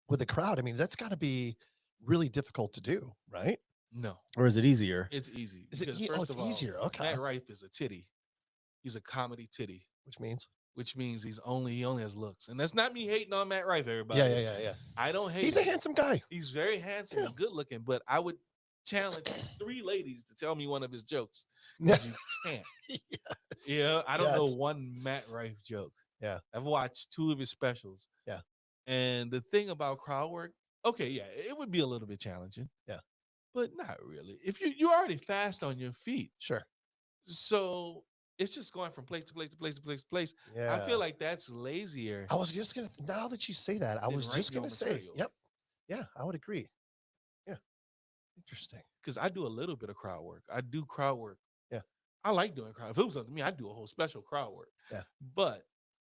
with the crowd. I mean, that's got to be really difficult to do, right? No. Or is it easier? It's easy. Is it? It's easier. Okay. Matt Rife is a titty. He's a comedy titty. Which means he only has looks. And that's not me hating on Matt Rife, everybody. Yeah. I don't hate He's him. a handsome guy. He's very handsome and good looking, but I would challenge 3 ladies to tell me one of his jokes. You can't. Yes. Yeah, I don't know one Matt Rife joke. Yeah. I've watched 2 of his specials. Yeah. And the thing about crowd work, okay, yeah, it would be a little bit challenging. Yeah. But not really. If you're already fast on your feet. Sure. So it's just going from place to place to place to place to place. Yeah. I feel like that's lazier. I was just gonna, now that you say that, I was just gonna say, yep. Yeah, I would agree. Yeah. Interesting. Because I do a little bit of crowd work. I do crowd work. Yeah. I like doing crowd. If it was up to me, I'd do a whole special crowd work. Yeah. But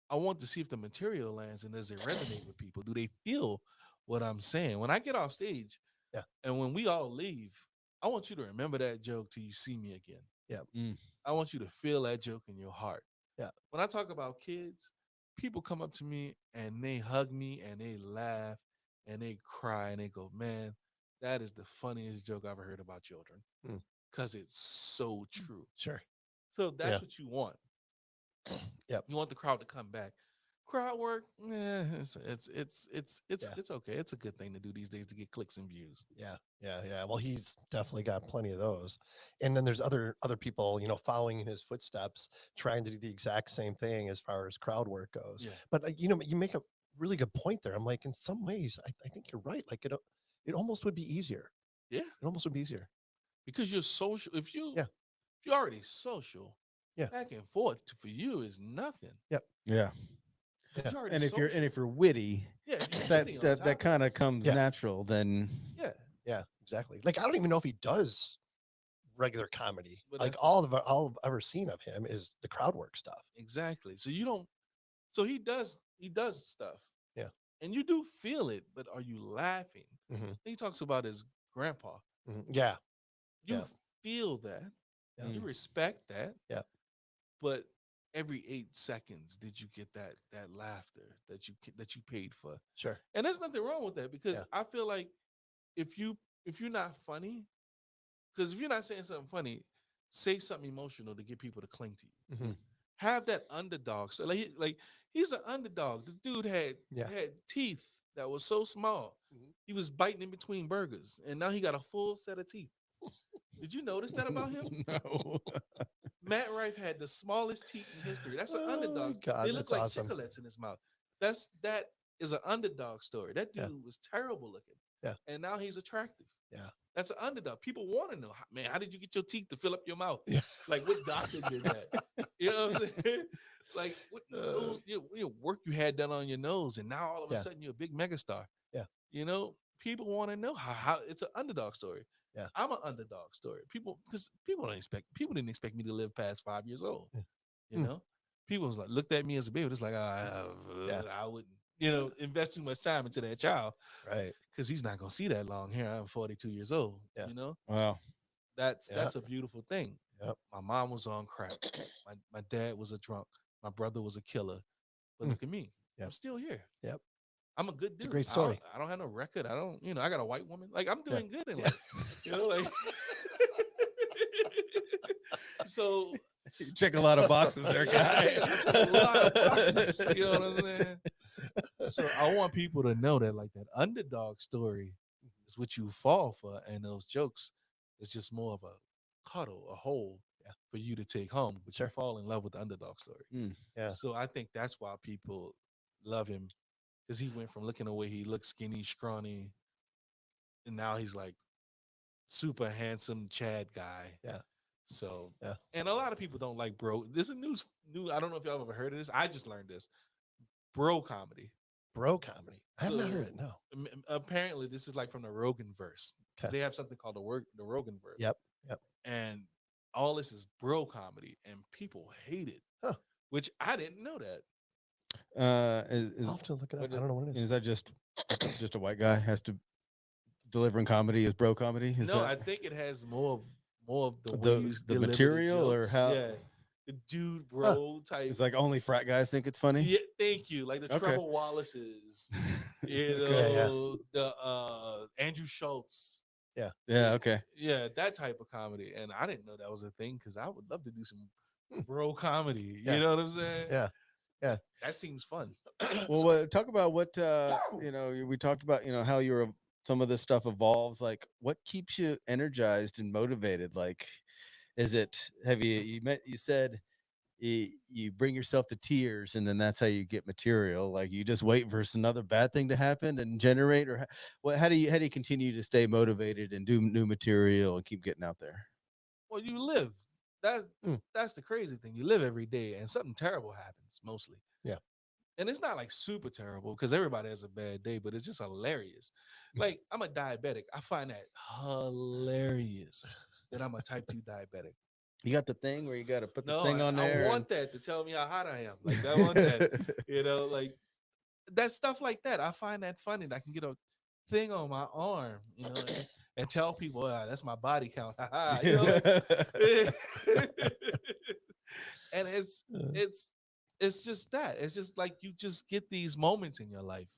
I want to see if the material lands and does it resonate with people? Do they feel what I'm saying? When I get off stage, and when we all leave, I want you to remember that joke till you see me again. Yeah. I want you to feel that joke in your heart. Yeah. When I talk about kids, people come up to me and they hug me and they laugh and they cry and they go, man, that is the funniest joke I've ever heard about children. Because it's so true. Sure. So that's what you want. Yep. You want the crowd to come back. Crowd work, it's okay. It's a good thing to do these days to get clicks and views. Yeah. Well, he's definitely got plenty of those. And then there's other people, following in his footsteps, trying to do the exact same thing as far as crowd work goes. Yeah. But you make a really good point there. I'm like, in some ways, I think you're right. Like it almost would be easier. Yeah. It almost would be easier. Because you're social. If you're already social, back and forth for you is nothing. Yep. Yeah. And if you're witty, that kind of comes natural, then yeah, exactly. Like I don't even know if he does regular comedy. But like all I've ever seen of him is the crowd work stuff. Exactly. So you don't. So he does stuff. Yeah. And you do feel it, but are you laughing? Mm-hmm. He talks about his grandpa. Mm-hmm. Yeah. You feel that. Yeah. You respect that. Yeah. But every 8 seconds, did you get that laughter that you paid for? Sure. And there's nothing wrong with that because I feel like if you're not funny, because if you're not saying something funny, say something emotional to get people to cling to you. Mm-hmm. Have that underdog. So like he's an underdog. This dude had teeth that was so small. Mm-hmm. He was biting in between burgers, and now he got a full set of teeth. Did you notice that about him? No. Matt Rife had the smallest teeth in history. That's an underdog. God, they look like awesome. chiclets in his mouth. That is an underdog story. That dude was terrible looking. Yeah. And now he's attractive. Yeah. That's an underdog. People want to know, man, how did you get your teeth to fill up your mouth? Yeah. Like, what doctor did that? You know what I'm saying? Like, what work you had done on your nose, and now all of a sudden you're a big megastar. Yeah. People want to know how it's an underdog story. Yeah. I'm an underdog story. People didn't expect me to live past 5 years old. You know? People was like, looked at me as a baby. It's like, I wouldn't, invest too much time into that child. Right. Because he's not gonna see that long here. I'm 42 years old. Yeah. Wow. That's a beautiful thing. Yep. My mom was on crack. My dad was a drunk. My brother was a killer. But look at me. Yep. I'm still here. Yep. I'm a good dude. It's a great story. I don't have no record. I don't, I got a white woman. Like, I'm doing good in life. Like so you check a lot of boxes there, guy. A lot of boxes, you know what I'm saying? So I want people to know that, like, that underdog story is what you fall for, and those jokes is just more of a cuddle, a hole for you to take home, but you fall in love with the underdog story. Yeah. So I think that's why people love him, because he went from looking the way he looked, skinny, scrawny, and now he's like super handsome Chad guy. Yeah. So yeah. And a lot of people don't like bro. This is new. I don't know if y'all ever heard of this. I just learned this. Bro comedy. Bro comedy. I have not heard it. No. Apparently, this is like from the Rogan verse. Okay. They have something called the Rogan verse. Yep. And all this is bro comedy, and people hate it, which I didn't know that. I'll have to look it up. I don't know what it is. Is that just a white guy has to delivering comedy is bro comedy? I think it has more of the material or how. Yeah. The dude bro type. It's like only frat guys think it's funny. Yeah, thank you. Like the Trevor Wallaces, the Andrew Schultz. Yeah. Yeah. Okay. Yeah, that type of comedy. And I didn't know that was a thing, because I would love to do some bro comedy. Yeah. You know what I'm saying? Yeah. Yeah. That seems fun. Well, talk about what we talked about, how some of this stuff evolves. Like, what keeps you energized and motivated? Like, is it you said you bring yourself to tears, and then that's how you get material? Like, you just wait for another bad thing to happen and generate, or how do you continue to stay motivated and do new material and keep getting out there? Well, you live. That's the crazy thing. You live every day, and something terrible happens mostly. Yeah. And it's not like super terrible, because everybody has a bad day, but it's just hilarious. Like, I'm a diabetic. I find that hilarious that I'm a type 2 diabetic. You got the thing where you got to put the thing on there. I want that to tell me how hot I am. Like, I want that, like that stuff like that. I find that funny. I can get a thing on my arm, and tell people, that's my body count. And it's just that. It's just like you just get these moments in your life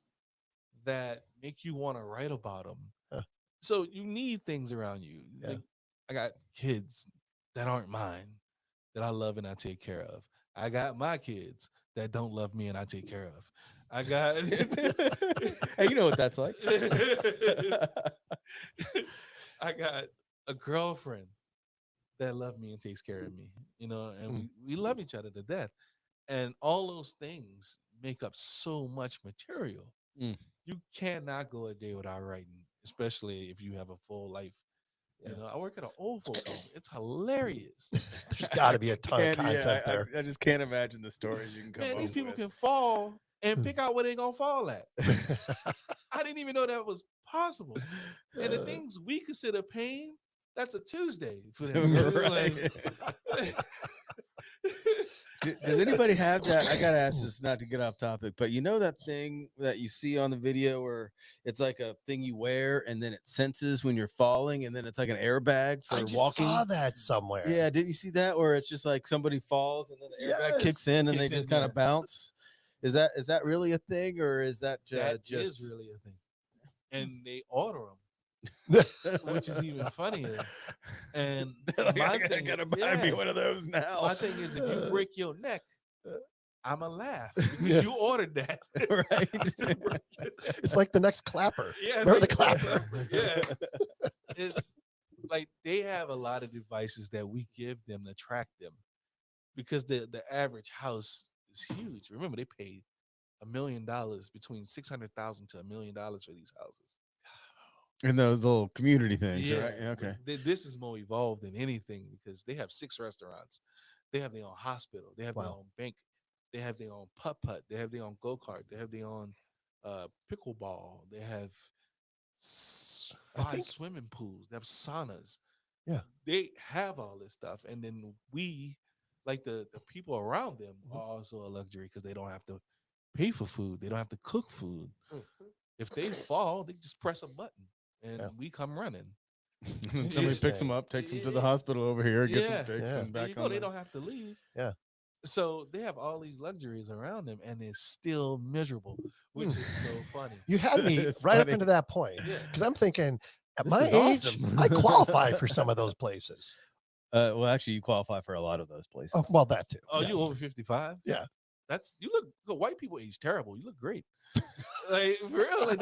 that make you want to write about them. So you need things around you. Yeah. Like, I got kids that aren't mine, that I love and I take care of. I got my kids that don't love me and I take care of. I got hey, you know what that's like. I got a girlfriend that loves me and takes care of me, and we love each other to death. And all those things make up so much material. You cannot go a day without writing, especially if you have a full life. I work at an old folks home. It's hilarious. There's got to be a ton of content there. I just can't imagine the stories you can come up with. These people can fall and pick out where they're going to fall at. I didn't even know that was possible. And the things we consider pain, that's a Tuesday for them. Does anybody have that? I gotta ask this, not to get off topic, but that thing that you see on the video where it's like a thing you wear and then it senses when you're falling, and then it's like an airbag for walking? I saw that somewhere. Yeah, didn't you see that? Where it's just like somebody falls and then the airbag kicks in and they just kind of bounce. Is that really a thing, or is that just is really a thing? And they order them. Which is even funnier. And I gotta buy me one of those now. My thing is, if you break your neck, I'ma laugh because you ordered that. Right? It's like the next clapper. Yeah, remember the clapper? Yeah. It's like they have a lot of devices that we give them to track them, because the average house is huge. Remember, they paid $1 million, between $600,000 to $1 million for these houses. And those little community things, right? Yeah, okay. This is more evolved than anything, because they have 6 restaurants. They have their own hospital. They have their own bank. They have their own putt-putt. They have their own go-kart. They have their own pickleball. They have 5 swimming pools. They have saunas. Yeah. They have all this stuff. And then we, like the people around them, are also a luxury, because they don't have to pay for food. They don't have to cook food. If they fall, they just press a button. And we come running. Somebody picks them up, takes them to the hospital over here, gets them fixed, and back on. They don't have to leave. Yeah. So they have all these luxuries around them, and it's still miserable, which is so funny. You had me up into that point, because I'm thinking, at my age, awesome. I qualify for some of those places. Well, actually, you qualify for a lot of those places. Oh, well, that too. Oh, you over 55? Yeah. that's you look. White people age terrible. You look great. Like for real, like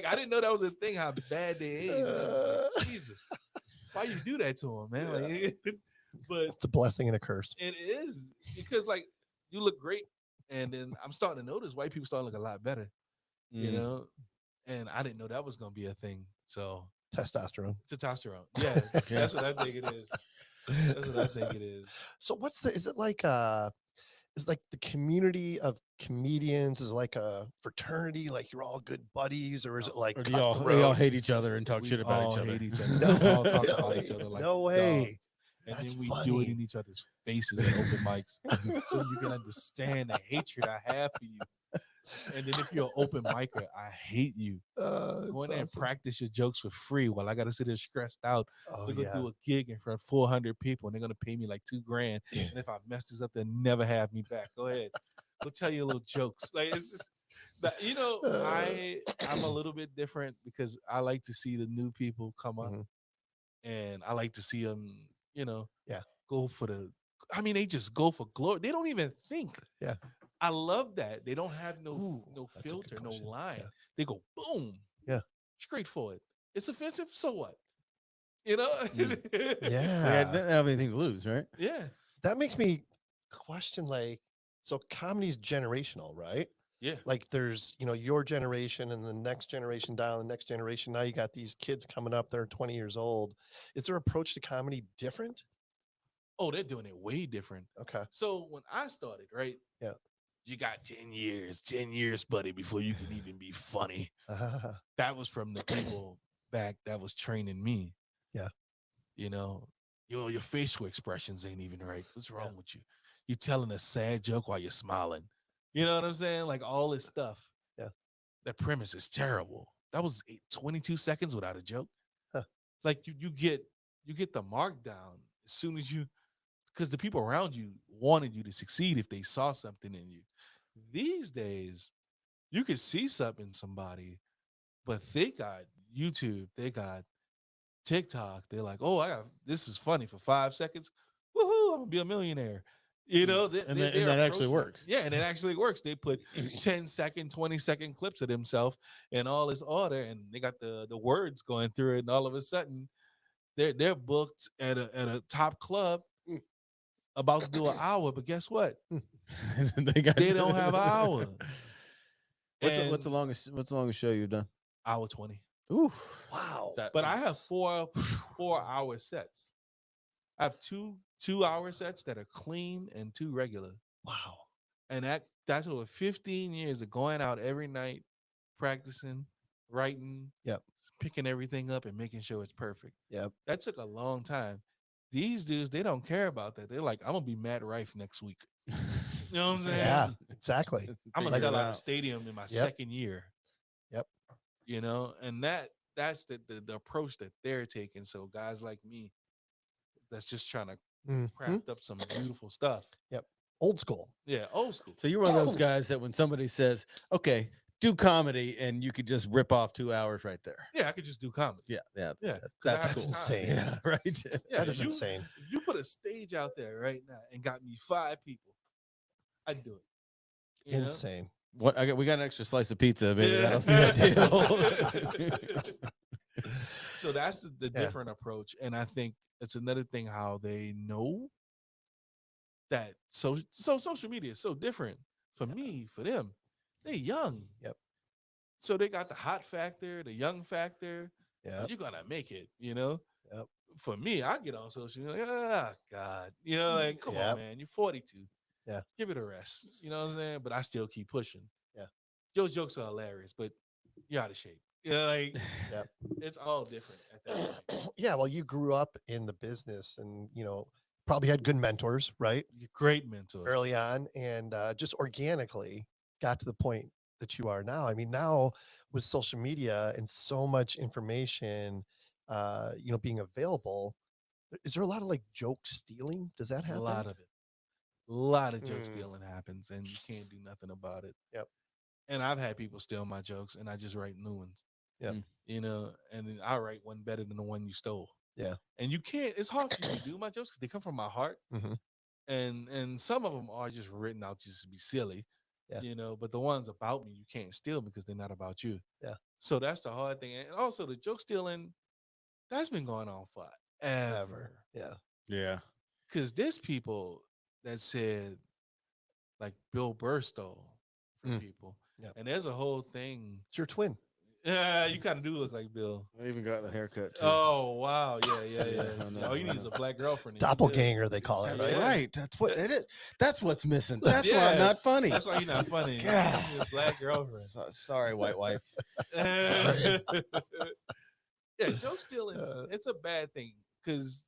I didn't know that was a thing. How bad they age. I was like, Jesus, why you do that to them, man? Like, but it's a blessing and a curse. it is because like you look great, and then I'm starting to notice white people starting to look a lot better, you know. And I didn't know that was gonna be a thing. So Testosterone. Yeah, that's what I think it is. That's what I think it is. So is it like the community of comedians is like a fraternity, like you're all good buddies, or is it like or they all hate each other and talk We shit about all each other? hate each other. No, We all talk about really? each other like No way. dogs. And That's then we funny. do it in each other's faces at open mics, so you can understand the hatred I have for you. And then if you're an open micer, I hate you. Go in there and practice your jokes for free while I got to sit there stressed out. They're going to do a gig in front of 400 people and they're going to pay me like $2,000. And if I mess this up, they'll never have me back. Go ahead. Go tell your little jokes. Like it's just that, I'm a little bit different because I like to see the new people come up and I like to see them, go for they just go for glory. They don't even think. Yeah. I love that. They don't have no filter, no line. Yeah. They go boom. Yeah. Straight for it. It's offensive, so what? You know? Yeah. They don't have anything to lose, right? Yeah. That makes me question, so comedy's generational, right? Yeah. Like there's, your generation and the next generation down, the next generation. Now you got these kids coming up, they're 20 years old. Is their approach to comedy different? Oh, they're doing it way different. Okay. So when I started, right? Yeah. You got 10 years, buddy, before you can even be funny. That was from the people back that was training me. Yeah. Your facial expressions ain't even right. What's wrong with you? You're telling a sad joke while you're smiling. You know what I'm saying? Like all this stuff. Yeah. That premise is terrible. That was 22 seconds without a joke. Huh. Like you get the mark down as soon as because the people around you wanted you to succeed if they saw something in you. These days, you could see something in somebody, but they got YouTube, they got TikTok. They're like, oh, this is funny for 5 seconds. Woohoo, I'm gonna be a millionaire. And that actually works. Yeah, and it actually works. They put 10-second, 20-second clips of themselves and all this order, and they got the words going through it, and all of a sudden they're booked at a top club about to do an hour, but guess what? They don't have an hour. What's the longest show you've done? Hour 20. Ooh, wow. But I have 4-hour sets. I have two 2-hour sets that are clean and 2 regular. Wow. And that's over 15 years of going out every night, practicing, writing, picking everything up and making sure it's perfect. Yep. That took a long time. These dudes, they don't care about that. They're like, I'm gonna be Matt Rife next week. You know what I'm saying? Yeah, exactly. I'm gonna sell out a stadium in my second year. Yep. And that's the approach that they're taking. So guys like me, that's just trying to craft up some beautiful stuff. Yep. Old school. Yeah, old school. So you're one of those guys that when somebody says, okay, do comedy, and you could just rip off 2 hours right there. Yeah, I could just do comedy. Yeah. That's cool. Insane. Yeah, right. Yeah, that is insane. If you put a stage out there right now and got me 5 people, I'd do it. Insane. We got an extra slice of pizza. Maybe that'll see that deal. So that's the different approach, and I think it's another thing how they know that social media is so different for me, for them. They're young. Yep. So they got the hot factor, the young factor. Yeah. You're gonna make it, Yep. For me, I get on social media like, God. Like, come on, man. You're 42. Yeah. Give it a rest. You know what I'm saying? But I still keep pushing. Yeah. Joe's jokes are hilarious, but you're out of shape. It's all different at that point. Yeah. Well, you grew up in the business and, probably had good mentors, right? Great mentors. Early on, and just organically got to the point that you are now. I mean, now with social media and so much information, being available, is there a lot of joke stealing? Does that happen? A lot of it. A lot of joke stealing happens, and you can't do nothing about it. Yep. And I've had people steal my jokes, and I just write new ones. Yeah. And then I write one better than the one you stole. Yeah. And you can't. It's hard for you to do my jokes because they come from my heart. Mm-hmm. and some of them are just written out just to be silly, Yeah. you know. But the ones about me, you can't steal because they're not about you. Yeah. So that's the hard thing, and also the joke stealing that's been going on forever. Ever. Yeah. Yeah. Because there's people that said like Bill Burr stole from people, Yep. and there's a whole thing. It's your twin. Yeah, you kind of do look like Bill. I even got the haircut too. Oh wow, yeah. I know, All you I need is know. a black girlfriend. and you good. Doppelganger, they call it. That's Right? right. That's what it is. That's what's missing. That's why I'm Yes, not funny. That's why you're not funny. You God. need a black girlfriend. Sorry, white wife. Yeah, joke stealing. It's a bad thing because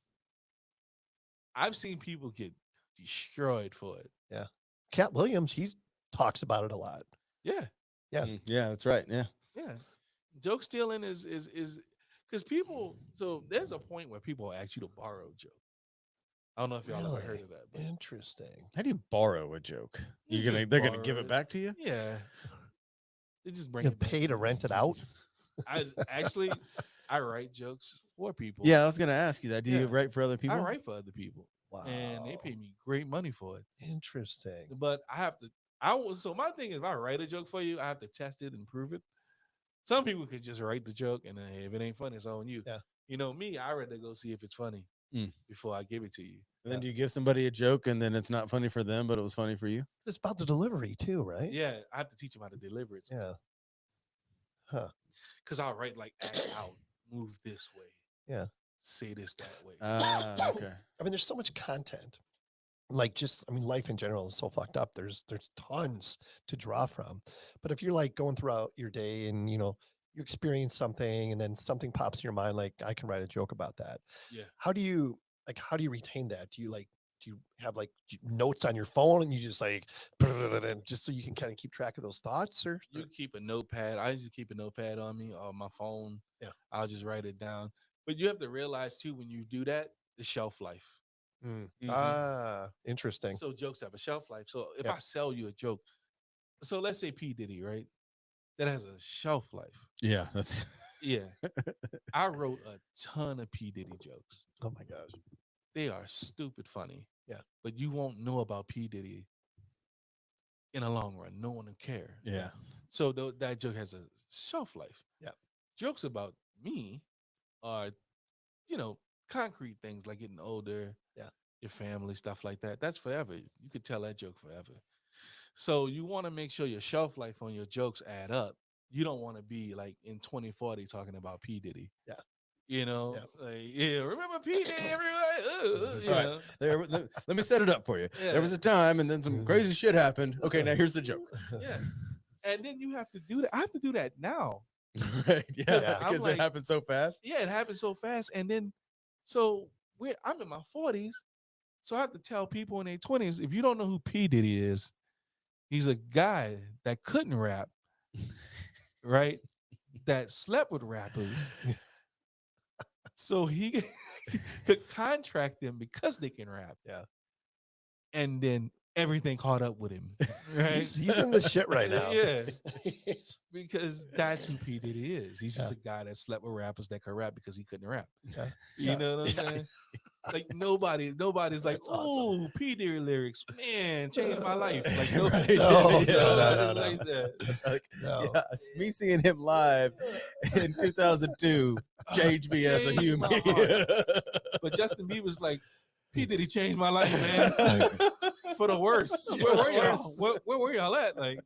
I've seen people get destroyed for it. Yeah. Cat Williams, he talks about it a lot. Yeah, Yeah. Yeah, that's right. Yeah. yeah. Joke stealing is because people. So there's a point where people ask you to borrow a joke. I don't know if y'all ever heard of that. But Interesting. How do you borrow a joke? You just They're gonna borrow give it back to you? yeah, they just bring You it back. pay to rent it out? I write jokes for people. Yeah, I was gonna ask you that. Do you Yeah. write for other people? I write for other people, Wow. and they pay me great money for it. Interesting. But I have to. So my thing is, if I write a joke for you, I have to test it and prove it. Some people could just write the joke, and then if it ain't funny, it's on you. Yeah. You know me, I rather go see if it's funny before I give it to you. And then do you give somebody a joke and then it's not funny for them, but it was funny for you? It's about the delivery too, right? Yeah, I have to teach them how to deliver it. Yeah. Huh. Because I'll write like act out, move this way. Yeah. Say this that way. Okay. I mean, there's so much content. Like life in general is so fucked up. There's tons to draw from. But if you're like going throughout your day and you experience something and then something pops in your mind, like I can write a joke about that. Yeah. How do you retain that? Do you have notes on your phone and you just like just so you can kind of keep track of those thoughts, or You keep a notepad. I usually keep a notepad on me or my phone. Yeah. I'll just write it down. But you have to realize too, when you do that, the shelf life. Interesting. So jokes have a shelf life. So if Yeah. I sell you a joke, so let's say P. Diddy, right? That has a shelf life. Yeah, that's Yeah. I wrote a ton of P. Diddy jokes. Oh my gosh. They are stupid funny. Yeah. But you won't know about P. Diddy in the long run. No one will care. yeah. So that joke has a shelf life. Yeah. Jokes about me are, concrete things like getting older. Yeah. Your family, stuff like that. That's forever. You could tell that joke forever. So you want to make sure your shelf life on your jokes add up. You don't want to be like in 2040 talking about P. Diddy. Yeah. Remember P. Diddy, everybody? Let me set it up for you. Yeah. There was a time and then some crazy shit happened. Okay, now here's the joke. Yeah. And then you have to do that. I have to do that now. Right. Yeah. Yeah. I'm Because like- it happened so fast. Yeah, it happened so fast. And then, I'm in my 40s. So I have to tell people in their 20s, if you don't know who P. Diddy is, he's a guy that couldn't rap, right? That slept with rappers. So he could contract them because they can rap. Yeah. And then everything caught up with him. Right? He's in the shit right now. Yeah. Because that's who P. Diddy is. He's just a guy that slept with rappers that could rap because he couldn't rap. Yeah. You know what I'm saying? Like nobody's like, That's awesome. oh, P. Diddy lyrics, man, changed my life. Like Right. nobody's No. like that. No. Yeah, me seeing him live in 2002 changed me as a Changed human. my heart. But Justin Bieber's like, P. Diddy changed my life, man, for the worse. Where were y'all? Where were y'all at? Like,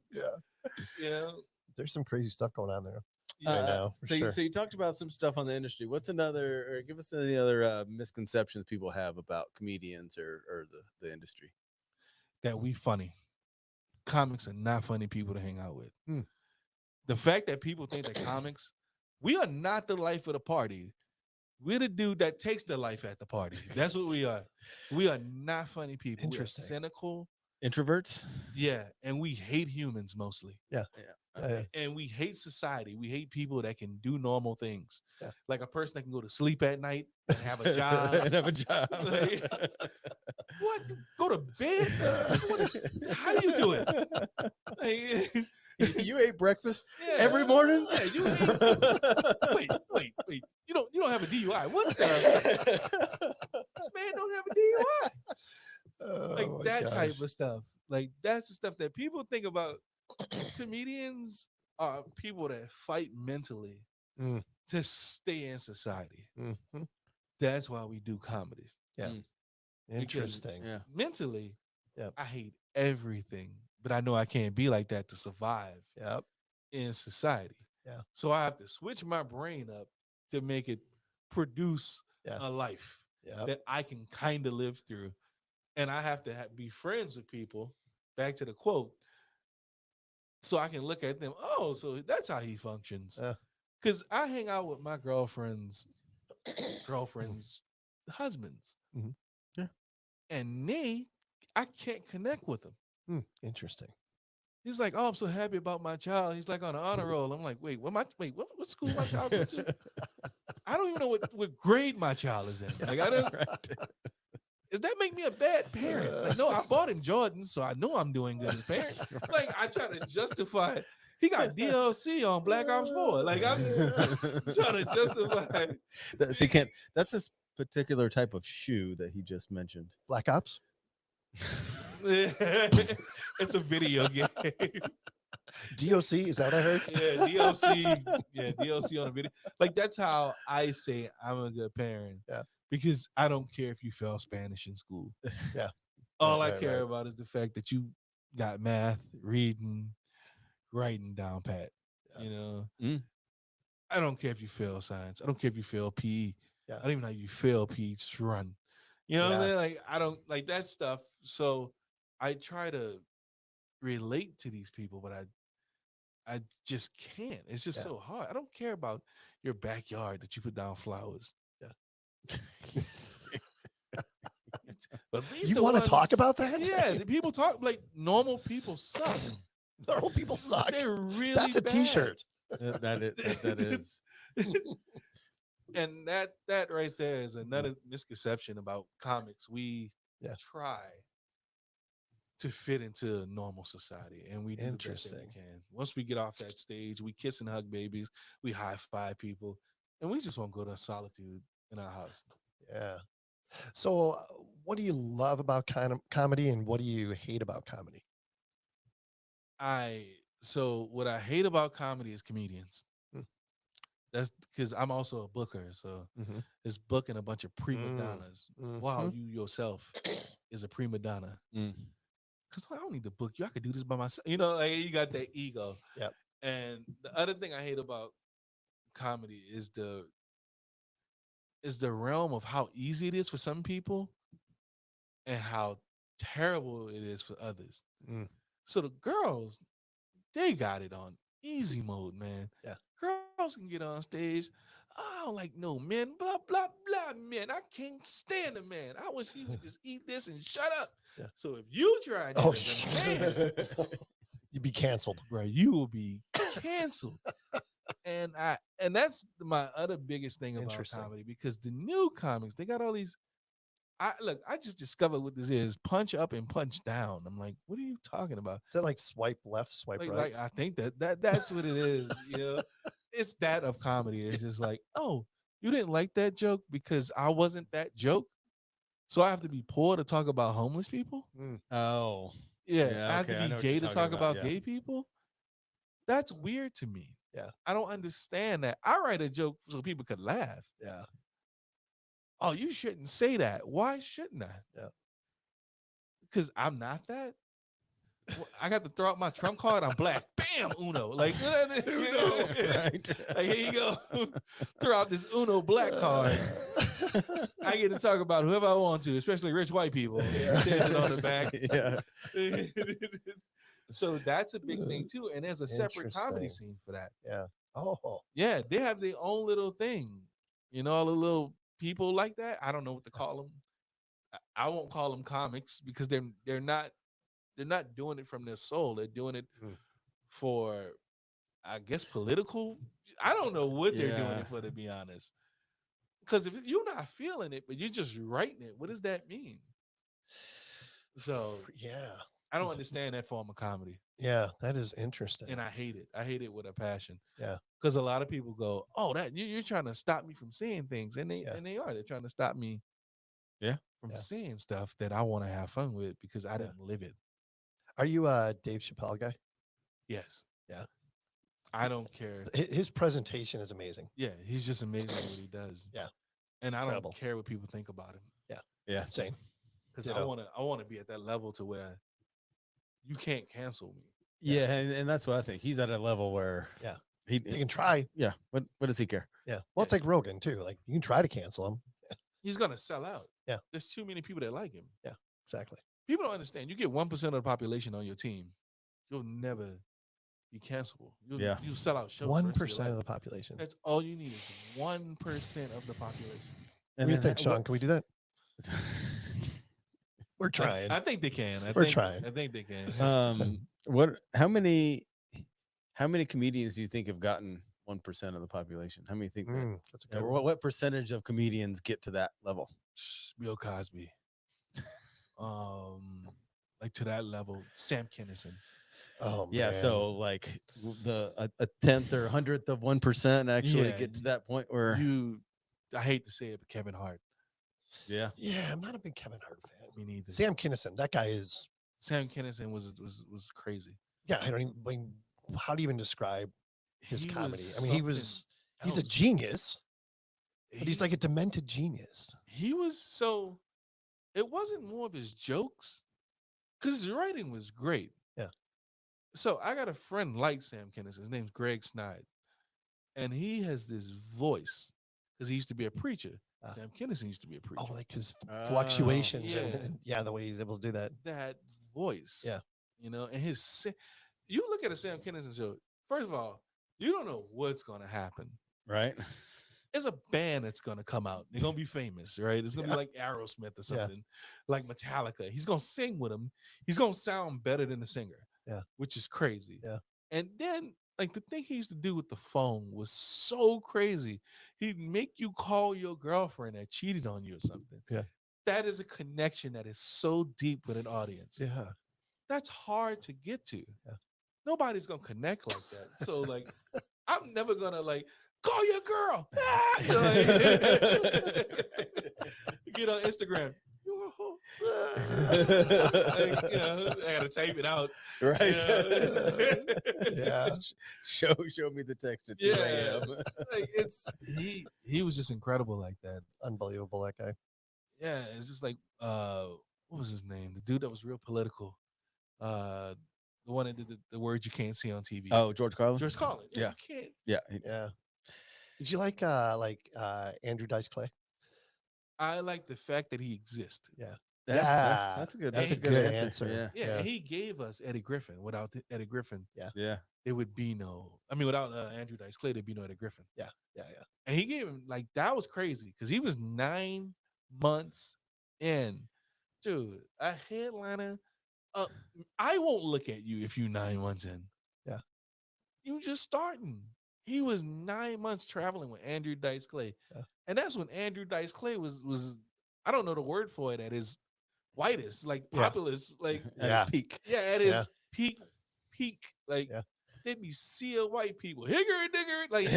Yeah. There's some crazy stuff going on there. yeah. Right now, for sure. So you talked about some stuff on the industry. What's another, or give us any other misconceptions people have about comedians or the industry? That we funny. Comics are not funny people to hang out with. Hmm. The fact that people think that comics, we are not the life of the party. We're the dude that takes the life at the party. That's what we are. We are not funny people. We are Interesting. cynical. Introverts? Yeah. And we hate humans mostly. And we hate society. We hate people that can do normal things. Yeah. Like a person that can go to sleep at night and have a job. And have a job. Like, what? Go to bed? How do you do it? Like, You ate breakfast yeah. every morning? Yeah, wait. You don't have a DUI. What the? This man don't have a DUI. Like Oh my that type gosh. of stuff. Like that's the stuff that people think about. Comedians are people that fight mentally Mm, to stay in society. mhm. That's why we do comedy. Yeah. Mm. Because Interesting. Yeah. mentally, Yep. I hate everything, but I know I can't be like that to survive Yep. in society. Yeah. So I have to switch my brain up to make it produce Yeah. a life Yep. that I can kind of live through. And I have to be friends with people, back to the quote, so I can look at them. Oh, so that's how he functions. Uh, Because I hang out with my girlfriends' husbands, mhm. Yeah. and I can't connect with them. Interesting. He's like, "Oh, I'm so happy about my child. He's like on an honor roll." I'm like, "Wait, what school my child go to? I don't even know what grade my child is in. Like, I don't. Right. Does that make me a bad parent? Like, no, I bought him Jordan, so I know I'm doing good as a parent. Like, I try to justify it. He got DLC on Black Ops 4. Like, I'm trying to justify. See, Kent, that's this particular type of shoe that he just mentioned. Black Ops. It's a video game. DOC. Is that what I heard? Yeah, DLC. Yeah, DLC on a video. Like, that's how I say I'm a good parent. Yeah. Because I don't care if you fail Spanish in school. Yeah. All Right, I right, care right. about is the fact that you got math, reading, writing down pat. Yeah. You know, Mm. I don't care if you fail science. I don't care if you fail PE. Yeah. I don't even know how you fail PE. Just run. You know what I'm saying? Like, I don't like that stuff. So I try to relate to these people, but I just can't. It's just Yeah. so hard. I don't care about your backyard that you put down flowers. Yeah. But at least You the want to talk ones- about that? Yeah, the people talk like normal people suck. Normal people suck. They're really That's a bad. T-shirt. That is. And that right there is another misconception about comics. We Yeah. try to fit into normal society, and we do the best that Interesting. we can. Once we get off that stage, we kiss and hug babies, we high five people, and we just want to go to solitude in our house. Yeah. So, what do you love about kind of comedy, and what do you hate about comedy? So what I hate about comedy is comedians. Hmm. That's because I'm also a booker, so Mhm. it's booking a bunch of prima donnas while Mhm. you yourself is a prima donna. Mm. Because I don't need to book you. I could do this by myself. You know, like you got that ego. Yep. And the other thing I hate about comedy is the realm of how easy it is for some people and how terrible it is for others. Mm. So the girls, they got it on easy mode, man. Yeah. Girls can get on stage. I don't like no men, blah, blah, blah, man. I can't stand a man. I wish he would just eat this and shut up. Yeah. So if you try that Oh, as a man, you'd be canceled. bro, you will be canceled. and that's my other biggest thing about Interesting. comedy, because the new comics, they got all these. I just discovered what this is: punch up and punch down. I'm like, what are you talking about? Is that like swipe left, swipe right? Like I think that's what it is. You know, it's that of comedy. It's just like, oh, you didn't like that joke because I wasn't that joke, so I have to be poor to talk about homeless people. Oh. Yeah, Yeah, I have okay, I to know be what gay you're to talking talk about, about yeah. gay people. That's weird to me. Yeah. I don't understand that. I write a joke so people could laugh. Yeah. Oh, you shouldn't say that. Why shouldn't I? Yeah. Because I'm not that. Well, I got to throw out my trump card. I'm black. Bam, Uno. Like, Uno. Right. Like, here you go. Throw out this Uno black card. I get to talk about whoever I want to, especially rich white people. Yeah. Says it on the back. Yeah. So that's a big thing too. And there's a separate comedy Interesting. scene for that. Yeah. Oh. Yeah, they have their own little thing. You know, all the little people like that. I don't know what to call them. I won't call them comics because they're not doing it from their soul. They're doing it for, I guess, political. I don't know what they're doing Yeah. it for, to be honest. Because if you're not feeling it, but you're just writing it, what does that mean? So Yeah. I don't understand that form of comedy, Yeah. That is interesting. and I hate it. I hate it with a passion. Yeah. Because a lot of people go, "Oh, that you're trying to stop me from saying things," and they Yeah. are. They're trying to stop me from Yeah. seeing stuff that I want to have fun with because I didn't live it. Are you a Dave Chappelle guy? Yes. Yeah. I don't care. His presentation is amazing. Yeah, he's just amazing at what he does. Yeah. And I Incredible. don't care what people think about him. Yeah. Same. Because I want to be at that level to where you can't cancel me. Yeah, and that's what I think. He's at a level where You can try. yeah. What does he care? Yeah. Well, it's like Rogan too. Like you can try to cancel him. He's gonna sell out. Yeah. There's too many people that like him. Yeah. Exactly. People don't understand. You get 1% of the population on your team, you'll never be cancelable. You'll sell out shows. 1% of the population. That's all you need is 1% of the population. What do you think, Sean? Can we do that? We're trying. I think they can. We're trying. I think they can. How many comedians do you think have gotten 1% of the population? How many think that? That's a good one. What percentage of comedians get to that level? Bill Cosby. Like to that level. Sam Kinison. Oh Yeah, man. so like a tenth or 100th of 1% actually get to that point where I hate to say it, but Kevin Hart. Yeah, I'm not a big Kevin Hart fan. Me neither. Sam Kinison, that guy is. Sam Kinison was crazy. Yeah, I don't even. How do you even describe his He comedy? was I mean, he's a else. genius, but he's like a demented genius. He was so. It wasn't more of his jokes, because his writing was great. Yeah. So I got a friend like Sam Kinison. His name's Greg Snide, and he has this voice because he used to be a preacher. Sam Kinison used to be a preacher. Oh, like his fluctuations yeah. and the way he's able to do that. That voice. Yeah. And you look at a Sam Kinison show. First of all, you don't know what's going to happen. right. There's a band that's going to come out. They're going to be famous, right? It's going to be like Aerosmith or something, like Metallica. He's going to sing with them. He's going to sound better than the singer, which is crazy. Yeah. And then, like, the thing he used to do with the phone was so crazy. He'd make you call your girlfriend that cheated on you or something. Yeah. That is a connection that is so deep with an audience. Yeah. That's hard to get to. Yeah. Nobody's going to connect like that. So, like, I'm never going to, like, call your girl. Get on Instagram. Like, I gotta type it out. Right. Yeah. Show me the text at 2 a.m. Like he was just incredible like that. Unbelievable, that guy. Yeah, it's just like what was his name? The dude that was real political. The one that did the words you can't see on TV. Oh, George Carlin. George Carlin. Yeah. You can't. Yeah. Did you like Andrew Dice Clay? I like the fact that he exists. Yeah. That's a good. That's a good good answer. answer. Yeah, and he gave us Eddie Griffin. Without Eddie Griffin, Yeah. there would be no. I mean, without Andrew Dice Clay, there'd be no Eddie Griffin. Yeah. And he gave him that was crazy because he was 9 months in, dude. A headliner. I won't look at you if you 9 months in. Yeah, you just starting. He was 9 months traveling with Andrew Dice Clay, and that's when Andrew Dice Clay was. I don't know the word for it. At his whitest, like populist, like At his peak. Yeah, at his peak, like they'd be sea of white people, higger digger, like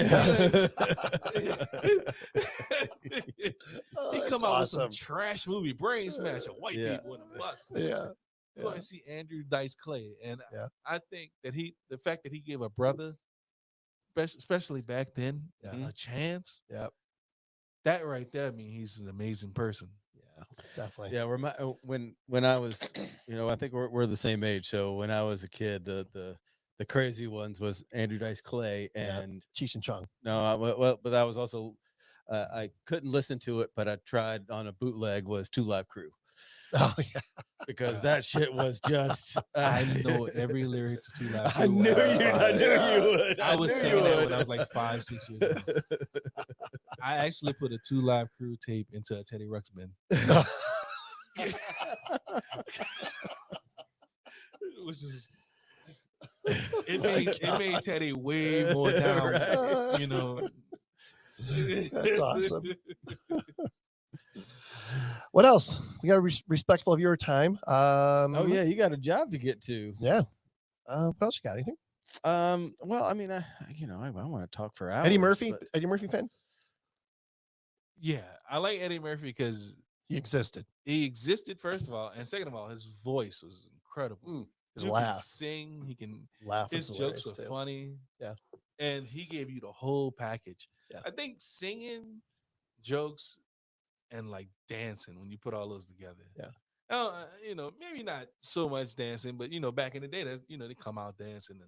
he come out with some trash movie, Brain Smash, of white people in a bus. Yeah. You want to see Andrew Dice Clay, and I think that the fact that he gave a brother, especially back then, a chance. Yeah. That right there, I mean, he's an amazing person. Yeah, definitely. Yeah, when I was, I think we're the same age. So when I was a kid, the crazy ones was Andrew Dice Clay and Cheech and Chong. No, but I was also I couldn't listen to it, but I tried on a bootleg was Two Live Crew. Oh yeah, because that shit was just. I know every lyric to Two Live Crew. I knew you would. I was saying that when I was like 5, 6 years old. I actually put a Two Live Crew tape into a Teddy Ruxpin bin. Which is it made Teddy way more down, right. That's awesome. What else? We got to be respectful of your time. Oh yeah, you got a job to get to. Yeah. What else you got? Anything? Well, I mean, I want to talk for hours. Eddie Murphy? But... Eddie Murphy fan? Yeah, I like Eddie Murphy because He existed. He existed, first of all, and second of all, his voice was incredible. His You can laugh. sing. He can. Laugh His was jokes hilarious were too. funny. Yeah. And he gave you the whole package. Yeah. I think singing, jokes, and like dancing, when you put all those together. Yeah. Maybe not so much dancing, but back in the day, that they come out dancing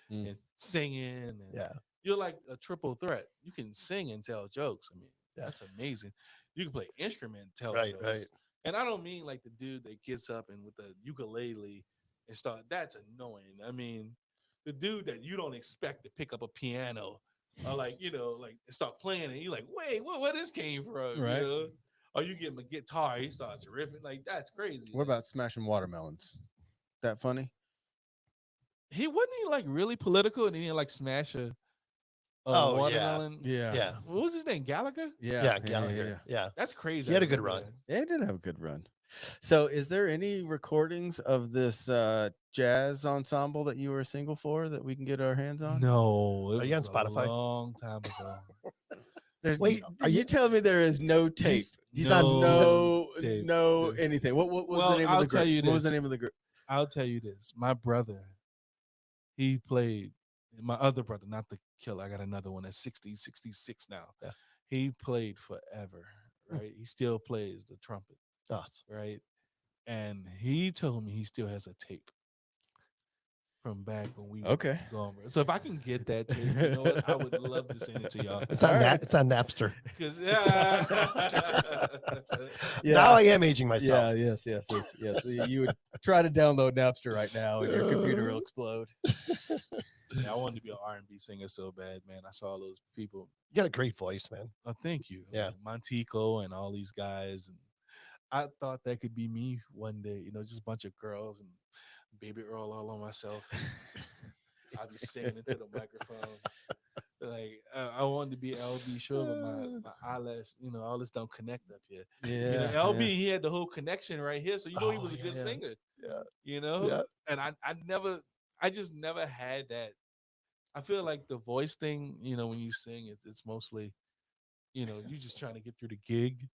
and singing, and Yeah. you're like a triple threat. You can sing and tell jokes. I mean, that's amazing. You can play instrument, tell jokes. Right. And I don't mean like the dude that gets up and with the ukulele and start. That's annoying. I mean, the dude that you don't expect to pick up a piano or like start playing, and you're like, wait, where this came from? Right. Or you give him a guitar, he starts riffing. Like, that's crazy. What about smashing watermelons? That funny? He wasn't he like really political, and then he like smash a watermelon. Yeah. What was his name? Gallagher? Yeah. Gallagher. Yeah. That's crazy. He had I a good remember run. that. Yeah, he did have a good run. So, is there any recordings of this jazz ensemble that you were a single for that we can get our hands on? No, Are you on was Spotify? A long time ago. Wait, are you telling me there is no tape? He's No on tape. no anything. What was Well, the name I'll of the tell group? you What was the this. name of the group? I'll tell you this. My brother, he played, my other brother, not the killer. I got another one that's 60, 66 now. Yeah. He played forever, right? He still plays the trumpet, right? And he told me he still has a tape from back when we were going. So if I can get that tape, you know what? I would love to send it to y'all. It's on it's on Napster. Yeah. Now I am aging myself. Yeah, yes. You would try to download Napster right now, and your computer will explode. Yeah, I wanted to be an R&B singer so bad, man. I saw those people. You got a great voice, man. Oh, thank you. Yeah. Like Montico and all these guys, and I thought that could be me one day. Just a bunch of girls and Baby Earl all on myself. I'd be singing into the microphone. Like I wanted to be LB Sure, but my eyelash, all this don't connect up here. Yeah, LB, he had the whole connection right here, so he was a good singer. Yeah. And I just never had that. I feel like the voice thing, when you sing, it's mostly, you just trying to get through the gig.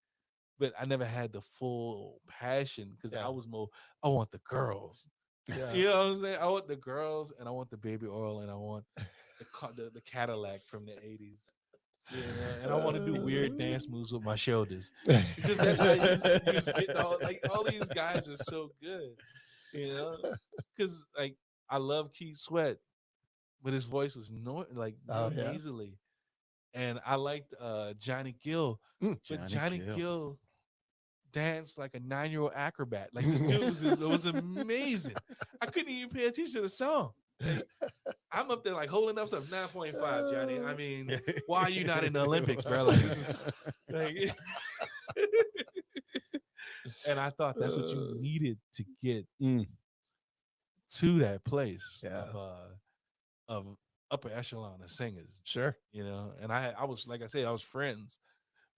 But I never had the full passion because I was more, I want the girls. Yeah. You know what I'm saying? I want the girls, and I want the baby oil, and I want the Cadillac from the 80s. And I want to do weird dance moves with my shoulders. Just that's how you just get all these guys are so good, because like I love Keith Sweat, but his voice was nasally, and I liked Johnny Gill, but Johnny Gill danced like a 9-year-old acrobat. Like this dude was amazing. I couldn't even pay attention to the song. Like, I'm up there like holding up stuff 9.5, Johnny. I mean, why are you not in the Olympics, bro? Like, and I thought that's what you needed to get to that place of upper echelon of singers. Sure. And I was, like I said, I was friends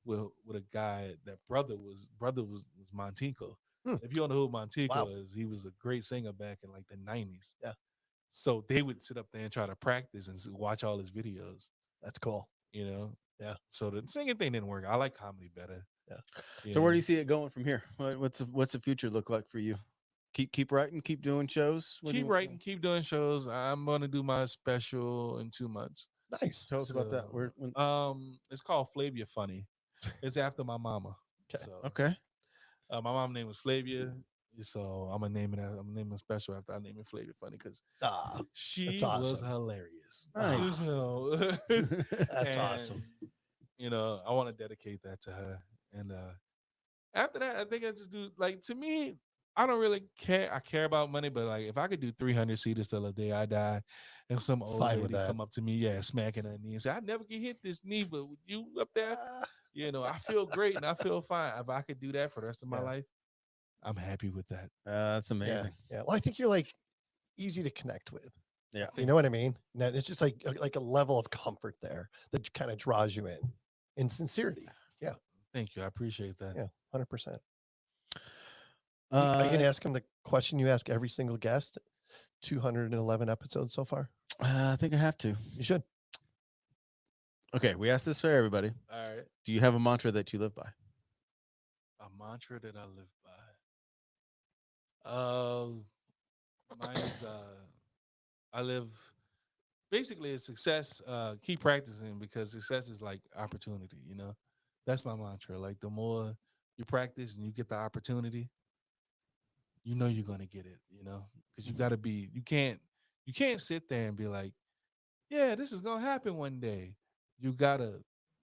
with a guy that brother was Montico. If you don't know who Montico is, he was a great singer back in like the 90s. Yeah. So they would sit up there and try to practice and watch all his videos. That's cool. Yeah. So the singing thing didn't work. I like comedy better. Yeah. So where do you see it going from here? What's the future look like for you? Keep writing, keep doing shows. Keep writing, keep doing shows. I'm gonna do my special in 2 months. Nice. Tell us about that. It's called Flavia Funny. It's after my mama. Okay. My mom's name was Flavia, so I'm gonna name it special after I name it Flavia Funny because she was hilarious. Nice. That's awesome. I want to dedicate that to her. And after that, I think I just do to me. I don't really care. I care about money, but like if I could do 300 seaters till the day I die, and some old lady come up to me, smacking her knee and say, "I never can hit this knee, but with you up there, I feel great and I feel fine. If I could do that for the rest of my life, I'm happy with that." That's amazing. Yeah. Well, I think you're like easy to connect with. Yeah. You know what I mean? And it's just like a level of comfort there that kind of draws you in sincerity. Yeah. Thank you. I appreciate that. Yeah. 100%. Are you going to ask him the question you ask every single guest? 211 episodes so far. I think I have to. You should. Okay, we asked this for everybody. All right. Do you have a mantra that you live by? A mantra that I live by. Mine is I live basically a success. Keep practicing because success is like opportunity. That's my mantra. Like the more you practice and you get the opportunity, you're gonna get it. Because you gotta be. You can't sit there and be like, yeah, this is gonna happen one day. You gotta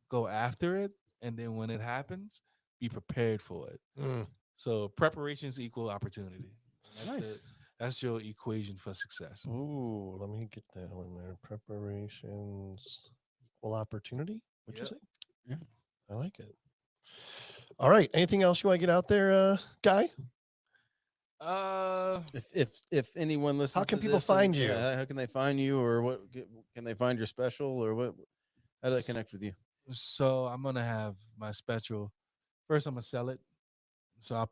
go after it, and then when it happens, be prepared for it. Mm. So preparations equal opportunity. And Nice. that's your equation for success. Ooh, let me get that one there. Preparations equal opportunity. What'd you Yep. say? Yeah. I like it. All right. Anything else you want to get out there, Guy? If anyone listens, How can to people this and- find you? yeah, how can they find you, or can they find your special, or what? How do they connect with you? So I'm gonna have my special. First, I'm gonna sell it. So I'll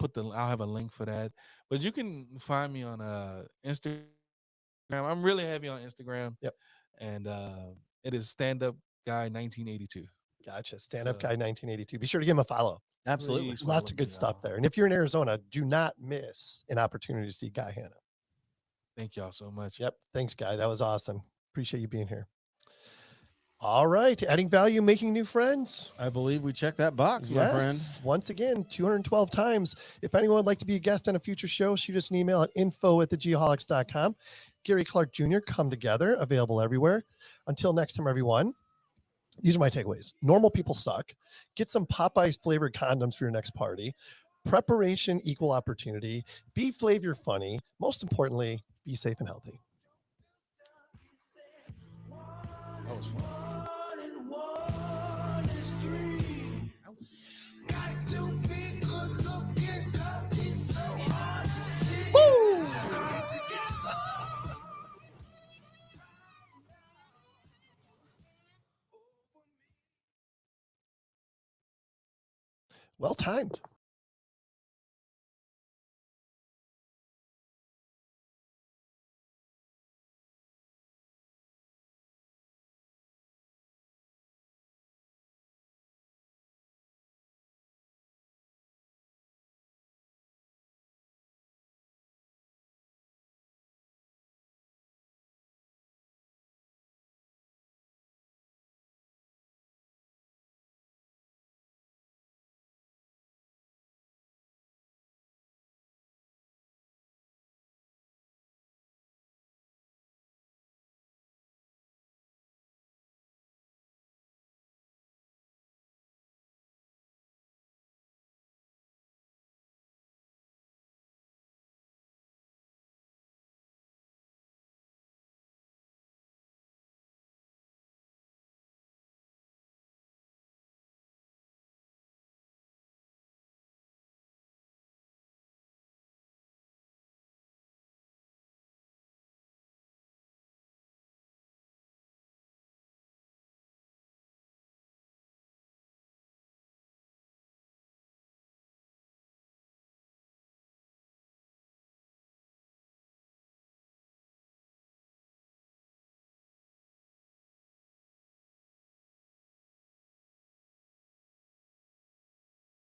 have a link for that. But you can find me on Instagram. I'm really heavy on Instagram. Yep. And it is Stand Up Guy 1982. Gotcha. Stand Up So- Guy 1982. Be sure to give him a follow. Absolutely. Please follow Lots of good me, stuff y'all. there. And if you're in Arizona, do not miss an opportunity to see Guy Hanna. Thank y'all so much. Yep. Thanks, Guy. That was awesome. Appreciate you being here. All right. Adding value, making new friends. I believe we checked that box, my friend. Yes. Once again, 212 times. If anyone would like to be a guest on a future show, shoot us an email at info@thegeoholics.com. Gary Clark Jr., Come Together, available everywhere. Until next time, everyone, these are my takeaways. Normal people suck. Get some Popeyes flavored condoms for your next party. Preparation equal opportunity. Be flavor funny. Most importantly, be safe and healthy. That was fun. Well timed.